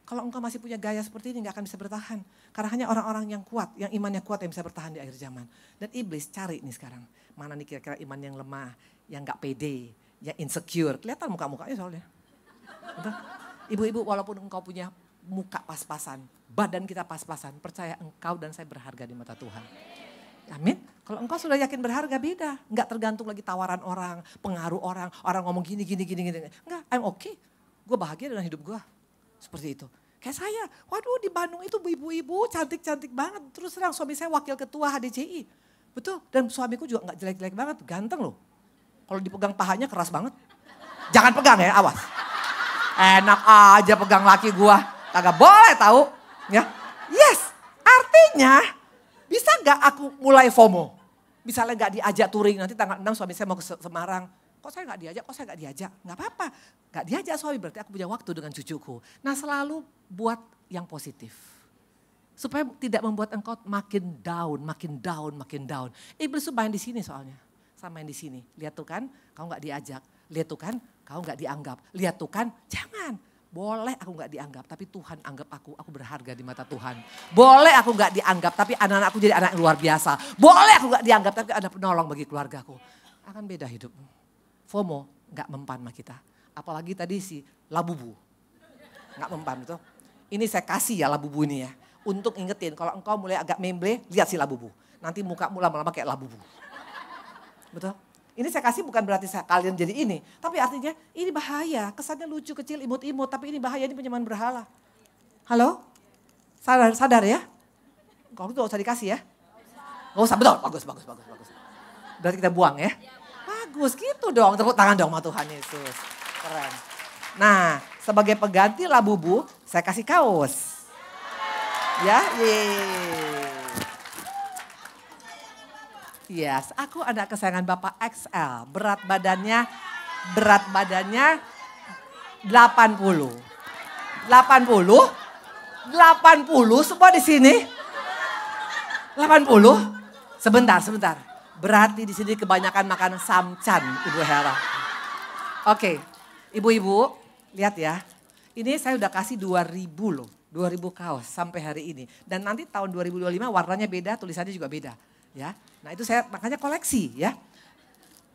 Kalau engkau masih punya gaya seperti ini gak akan bisa bertahan. Karena hanya orang-orang yang kuat, yang imannya kuat yang bisa bertahan di akhir zaman. Dan iblis cari nih sekarang. Mana nih kira-kira iman yang lemah, yang gak pede, yang insecure. Kelihatan muka-mukanya soalnya. Betul? Ibu-ibu walaupun engkau punya muka pas-pasan, badan kita pas-pasan, percaya engkau dan saya berharga di mata Tuhan. Amin. Kalau engkau sudah yakin berharga beda, enggak tergantung lagi tawaran orang, pengaruh orang ngomong gini. Enggak, I'm okay. Gue bahagia dengan hidup gue. Seperti itu. Kayak saya, waduh di Bandung itu ibu-ibu cantik-cantik banget. Terus terang suami saya wakil ketua HDCI. Betul, dan suamiku juga enggak jelek-jelek banget, ganteng loh. Kalau dipegang pahanya keras banget. Jangan pegang ya, awas. Enak aja pegang laki gua. Kagak boleh tahu, ya. Yes, artinya bisa gak aku mulai FOMO? Misalnya gak diajak touring, nanti tanggal 6 suami saya mau ke Semarang. Kok saya gak diajak? Gak apa-apa, gak diajak suami berarti aku punya waktu dengan cucuku. Nah selalu buat yang positif. Supaya tidak membuat engkau makin down. Iblis tuh main di sini soalnya, sama main di sini. Lihat tuh kan, kau gak diajak. Lihat tuh kan, kau gak dianggap. Lihat tuh kan, jangan. Boleh aku gak dianggap, tapi Tuhan anggap aku berharga di mata Tuhan. Boleh aku gak dianggap, tapi anak-anakku jadi anak yang luar biasa. Boleh aku gak dianggap, tapi ada penolong bagi keluargaku. Akan beda hidupmu. FOMO gak mempan sama kita. Apalagi tadi si labubu. Gak mempan betul. Ini saya kasih ya labubu ini ya. Untuk ingetin kalau engkau mulai agak memble, lihat si labubu. Nanti mukamu lama-lama kayak labubu. Betul? Ini saya kasih bukan berarti kalian jadi ini. Tapi artinya ini bahaya. Kesannya lucu, kecil, imut-imut. Tapi ini bahaya, ini penyembahan berhala. Halo? Sadar ya? Kalau itu gak usah dikasih ya. Gak usah, betul. Bagus. Berarti kita buang ya. Bagus gitu dong. Tepuk tangan dong sama Tuhan Yesus. Keren. Nah, sebagai pengganti Labubu, saya kasih kaos. Ya, yeay. Yes, aku anak kesayangan Bapak XL. Berat badannya 80. 80 semua di sini. 80. Sebentar. Berarti di sini kebanyakan makan samcan, Ibu Hera. Oke, ibu-ibu, lihat ya. Ini saya udah kasih 2.000 loh. 2.000 kaos sampai hari ini. Dan nanti tahun 2025 warnanya beda, tulisannya juga beda. Ya, nah itu saya makanya koleksi ya.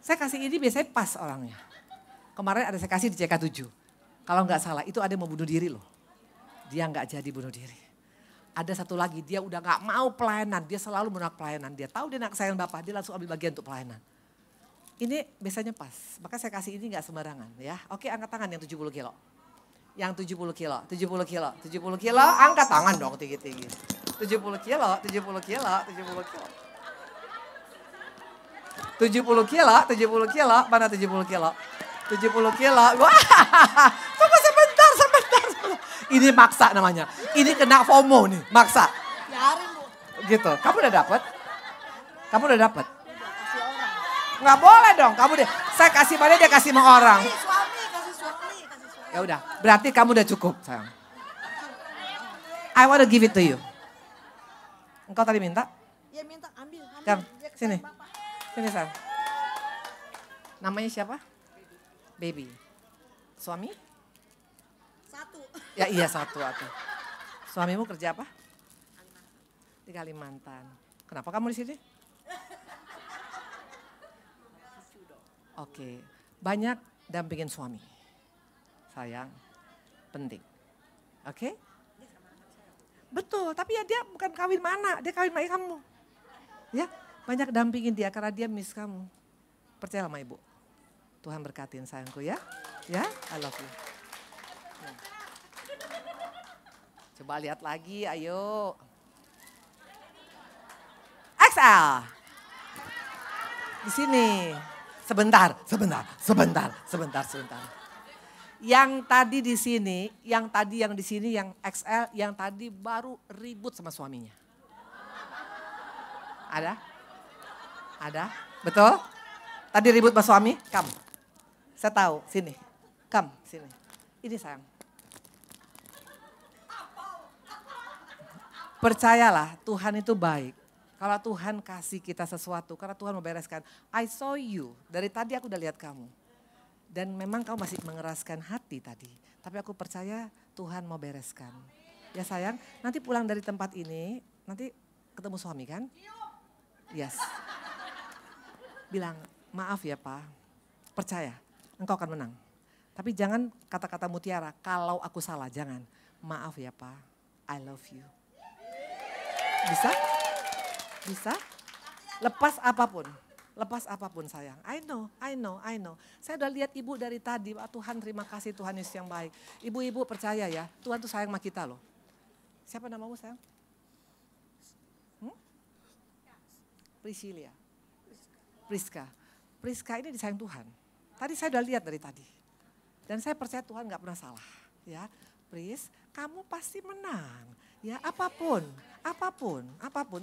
Saya kasih ini biasanya pas orangnya. Kemarin ada saya kasih di CK7. Kalau nggak salah itu ada yang mau bunuh diri loh. Dia nggak jadi bunuh diri. Ada satu lagi dia udah nggak mau pelayanan. Dia selalu menolak pelayanan. Dia tahu dia nak kesayangan Bapak. Dia langsung ambil bagian untuk pelayanan. Ini biasanya pas. Maka saya kasih ini nggak sembarangan ya. Oke, angkat tangan yang 70 kilo. Yang 70 kilo. 70 kilo angkat tangan dong tinggi-tinggi. 70 kilo. 70 kilo, mana 70 kilo? 70 kilo, wah, tunggu sebentar. Ini maksa namanya, ini kena FOMO nih, maksa. Gitu, kamu udah dapet? Nggak boleh dong, saya kasih pada dia kasih sama orang. Ya udah, berarti kamu udah cukup sayang. I want to give it to you. Engkau tadi minta? Ya minta ambil. Kam, Dia kesayangan sini. Bapak. Sini sayang. Namanya siapa? Baby. Suami? Satu. Ya iya satu. Suamimu kerja apa? Di Kalimantan. Kenapa kamu di sini? Oke, banyak dampingin suami. Sayang, penting. Oke? Betul, tapi ya dia bukan kawin mana, dia kawin sama kamu. Ya, banyak dampingin dia karena dia miss kamu. Percaya sama ibu. Tuhan berkatin sayangku ya. Ya, I love you. Ya. Coba lihat lagi, ayo. XL. Di sini. Sebentar. Yang tadi di sini, yang di sini yang XL, yang tadi baru ribut sama suaminya. Ada? Betul? Tadi ribut sama suami? Come. Saya tahu, sini. Come, sini. Ini sayang. Percayalah, Tuhan itu baik. Kalau Tuhan kasih kita sesuatu, karena Tuhan mau bereskan. I saw you, dari tadi aku udah lihat kamu. Dan memang kamu masih mengeraskan hati tadi. Tapi aku percaya Tuhan mau bereskan. Ya sayang, nanti pulang dari tempat ini, nanti ketemu suami kan? Yes. Bilang, maaf ya Pak, percaya engkau akan menang. Tapi jangan kata-kata mutiara, kalau aku salah, jangan. Maaf ya Pak, I love you. Bisa? Lepas apapun sayang. I know. Saya udah lihat ibu dari tadi, Tuhan terima kasih Tuhan Yesus yang baik. Ibu-ibu percaya ya, Tuhan tuh sayang sama kita loh. Siapa namamu sayang? Priscilia. Priska ini disayang Tuhan. Tadi saya udah lihat dari tadi. Dan saya percaya Tuhan gak pernah salah. Ya, Pris, kamu pasti menang. Ya, apapun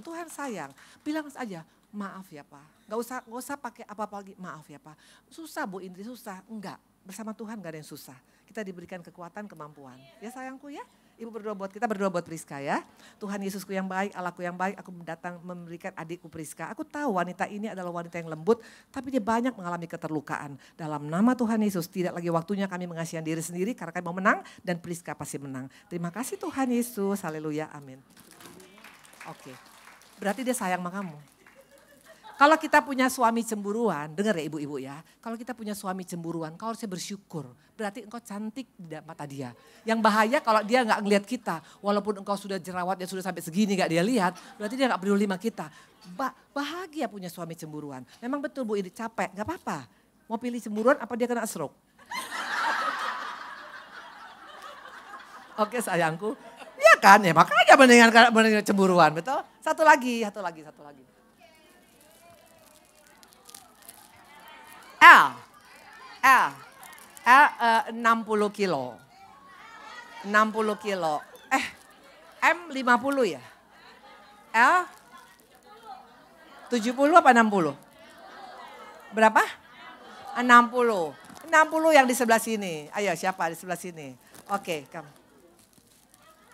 Tuhan sayang. Bilang saja, maaf ya Pak. Gak usah pakai apa-apa lagi, maaf ya Pak. Susah Bu Indri, susah. Enggak, bersama Tuhan gak ada yang susah. Kita diberikan kekuatan, kemampuan. Ya sayangku ya. Ibu berdoa buat kita, berdoa buat Priska ya. Tuhan Yesusku yang baik, Allahku yang baik, aku datang memberikan adikku Priska. Aku tahu wanita ini adalah wanita yang lembut, tapi dia banyak mengalami keterlukaan. Dalam nama Tuhan Yesus, tidak lagi waktunya kami mengasihan diri sendiri karena kami mau menang dan Priska pasti menang. Terima kasih Tuhan Yesus, haleluya, amin. Oke, berarti dia sayang sama kamu. Kalau kita punya suami cemburuan, dengar ya ibu-ibu ya. Kalau kita punya suami cemburuan, kau harusnya bersyukur. Berarti engkau cantik di mata dia. Yang bahaya kalau dia gak ngelihat kita. Walaupun engkau sudah jerawatnya sudah sampai segini gak dia lihat. Berarti dia gak peduli sama kita. Bahagia punya suami cemburuan. Memang betul Bu, ini capek, gak apa-apa. Mau pilih cemburuan apa dia kena stroke? Oke sayangku. Lihat kan? Ya makanya mendingan cemburuan, betul? Satu lagi. L 60 kilo. 60 kilo. M 50 ya? L 70 apa 60? Berapa? 60. 60 yang di sebelah sini. Ayo siapa di sebelah sini? Oke, kamu.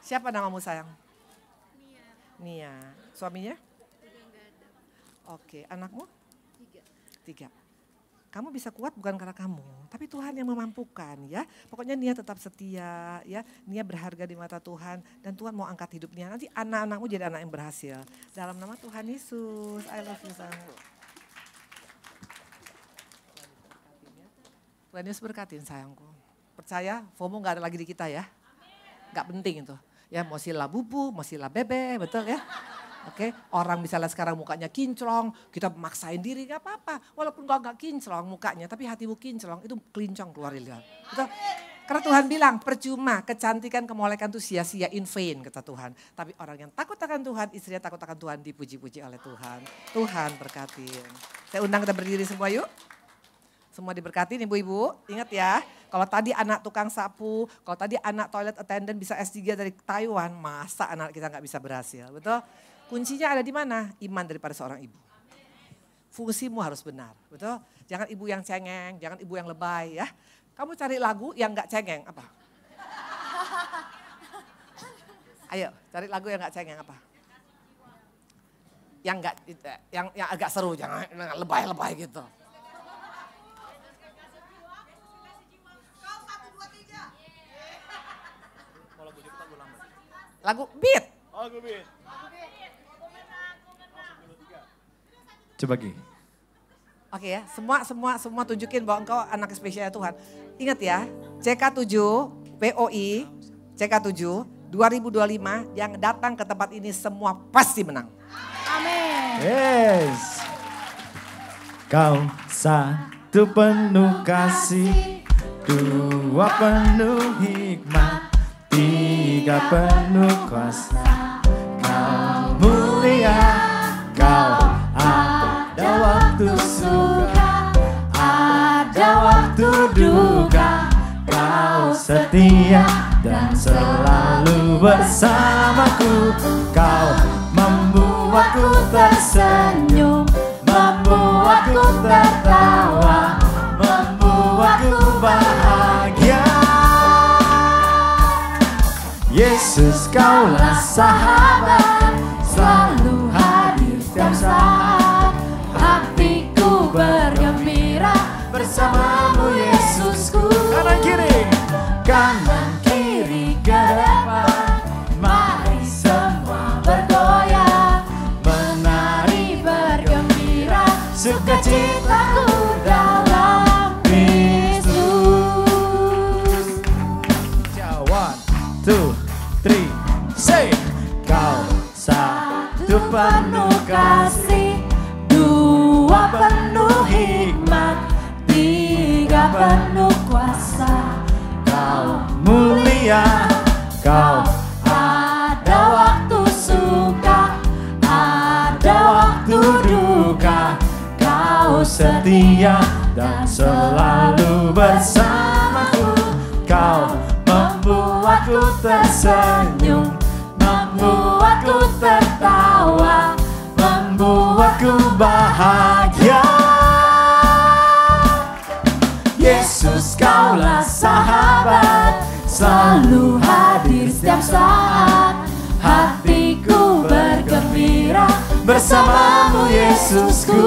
Siapa namamu sayang? Nia. Suaminya? Oke, anakmu? 3. Kamu bisa kuat bukan karena kamu, tapi Tuhan yang memampukan ya. Pokoknya Nia tetap setia ya. Nia berharga di mata Tuhan dan Tuhan mau angkat hidup Nia. Nanti anak-anakmu jadi anak yang berhasil. Dalam nama Tuhan Yesus, I love you sayangku. Tuhan Yesus berkatin sayangku. Percaya FOMO gak ada lagi di kita ya. Gak penting itu. Ya mau sila bubu, mau sila bebe, betul ya. Oke, orang misalnya sekarang mukanya kinclong, kita maksain diri gak apa-apa. Walaupun gak kinclong mukanya, tapi hatimu kinclong, itu kelincong keluar lihat. Betul? Karena Tuhan bilang percuma kecantikan kemolekan itu sia-sia in vain kata Tuhan. Tapi orang yang takut akan Tuhan, istrinya takut akan Tuhan dipuji-puji oleh Tuhan. Tuhan berkatin. Saya undang kita berdiri semua yuk. Semua diberkatin ibu-ibu, ingat ya. Kalau tadi anak tukang sapu, kalau tadi anak toilet attendant bisa S3 dari Taiwan, masa anak kita gak bisa berhasil, betul? Kuncinya ada di mana? Iman daripada seorang ibu. Fungsimu harus benar, betul? Jangan ibu yang cengeng, jangan ibu yang lebay ya. Kamu cari lagu yang gak cengeng, apa? Ayo, cari lagu yang gak cengeng, apa? Yang agak seru, jangan lebay-lebay gitu. Lagu beat. Oh, lagu beat. Coba Gi. Oke ya, semua tunjukin bahwa engkau anak spesial Tuhan. Ingat ya, CK7, POI, CK7, 2025 yang datang ke tempat ini semua pasti menang. Amin. Yes. Kau satu penuh kasih, dua penuh hikmat, tiga penuh kuasa. Kau mulia, kau ada waktu suka, ada waktu duka. Kau setia dan selalu bersamaku. Kau membuatku tersenyum, membuatku tertawa, membuatku bahagia. Yesus kaulah sahabat, selalu hadir setiap saat. Hatiku bergembira bersamamu Yesusku. Kanan kiri, kanan kiri ke depan, mari semua bergoyang, menari bergembira, sukacitaku dalam Kristus. 1, 2, 3, say. Kau satu penuh kasih, dua penuh hikmat, tiga penuh kuasa. Kau mulia, kau ada waktu suka, ada waktu duka. Kau setia dan selalu bersamaku. Kau membuatku tersenyum, membuatku tertawa, membuatku bahagia. Yesus kaulah sahabat, selalu hadir setiap saat. Hatiku bergembira bersamamu Yesusku.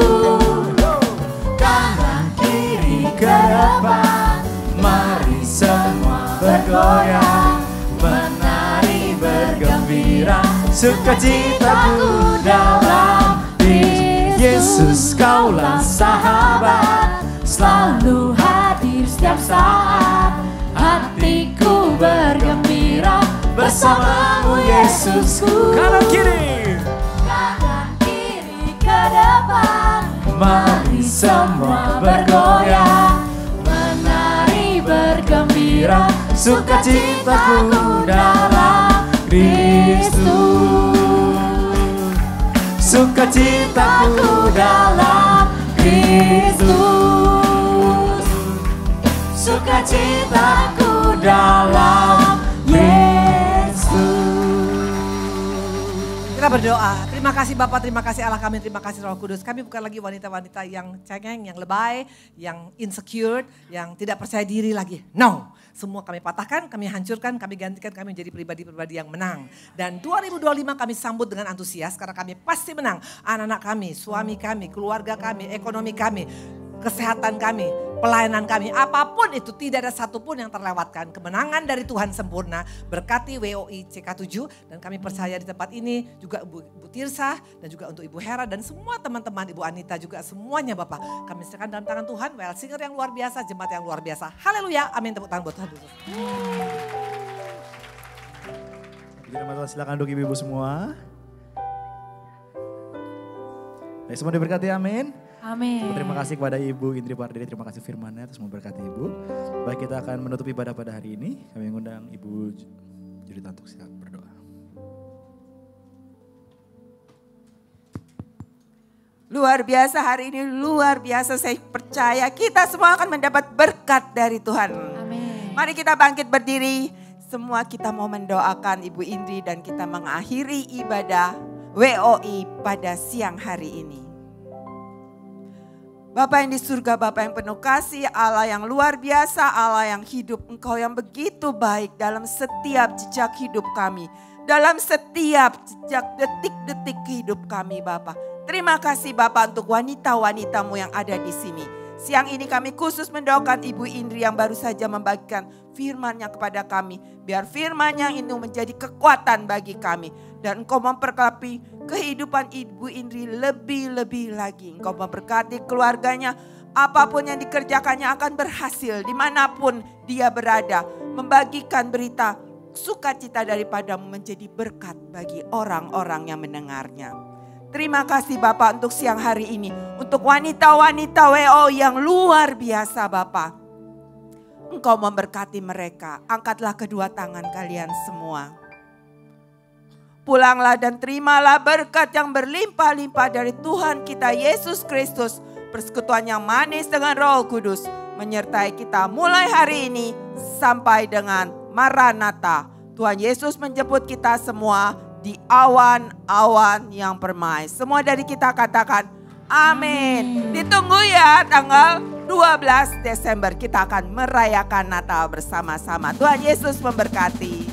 Kanan kiri ke depan, mari semua bergoyang, menari bergembira, sukacitaku dalam Kristus. Yesus kaulah sahabat, selalu hadir setiap saat. Hatiku bergembira bersamamu Yesusku. Kanan kiri, kanan kiri ke depan, mari semua bergoyang, menari bergembira, sukacitaku dalam Kristus. Sukacitaku dalam Kristus. Sukacitaku dalam Kita berdoa. Terima kasih Bapak, terima kasih Allah kami, terima kasih Roh Kudus. Kami bukan lagi wanita-wanita yang cengeng, yang lebay, yang insecure, yang tidak percaya diri lagi. No, semua kami patahkan, kami hancurkan, kami gantikan, kami menjadi pribadi-pribadi yang menang. Dan 2025 kami sambut dengan antusias karena kami pasti menang. Anak-anak kami, suami kami, keluarga kami, ekonomi kami, kesehatan kami, pelayanan kami, apapun itu tidak ada satupun yang terlewatkan. Kemenangan dari Tuhan sempurna, berkati WOI CK7 dan kami percaya di tempat ini juga Ibu Tirsa dan juga untuk Ibu Hera dan semua teman-teman, Ibu Anita juga semuanya Bapak. Kami serahkan dalam tangan Tuhan, WL Singer yang luar biasa, jemaat yang luar biasa. Haleluya, amin, tepuk tangan buat Tuhan. Silakan duduk ibu-ibu semua. Baik, semua diberkati, amin. Amin. Terima kasih kepada Ibu Indri Pardede, terima kasih firman-Nya atas memberkati Ibu. Baik, kita akan menutup ibadah pada hari ini. Kami mengundang Ibu Judita untuk silakan berdoa. Luar biasa hari ini, luar biasa. Saya percaya kita semua akan mendapat berkat dari Tuhan. Amin. Mari kita bangkit berdiri. Semua kita mau mendoakan Ibu Indri dan kita mengakhiri ibadah WOI pada siang hari ini. Bapa yang di surga, Bapa yang penuh kasih, Allah yang luar biasa, Allah yang hidup. Engkau yang begitu baik dalam setiap jejak hidup kami. Dalam setiap jejak detik-detik hidup kami Bapa. Terima kasih Bapa untuk wanita-wanitamu yang ada di sini. Siang ini kami khusus mendoakan Ibu Indri yang baru saja membagikan firman-Nya kepada kami. Biar firman-Nya itu menjadi kekuatan bagi kami. Dan Engkau memperkapi kehidupan Ibu Indri lebih-lebih lagi. Engkau memberkati keluarganya, apapun yang dikerjakannya akan berhasil dimanapun dia berada. Membagikan berita sukacita daripadamu menjadi berkat bagi orang-orang yang mendengarnya. Terima kasih Bapak untuk siang hari ini. Untuk wanita-wanita WO yang luar biasa Bapak. Engkau memberkati mereka. Angkatlah kedua tangan kalian semua. Pulanglah dan terimalah berkat yang berlimpah-limpah dari Tuhan kita Yesus Kristus. Persekutuan yang manis dengan Roh Kudus menyertai kita mulai hari ini sampai dengan Maranatha. Tuhan Yesus menjemput kita semua di awan-awan yang permai. Semua dari kita katakan amin. Ditunggu ya tanggal 12 Desember kita akan merayakan Natal bersama-sama. Tuhan Yesus memberkati.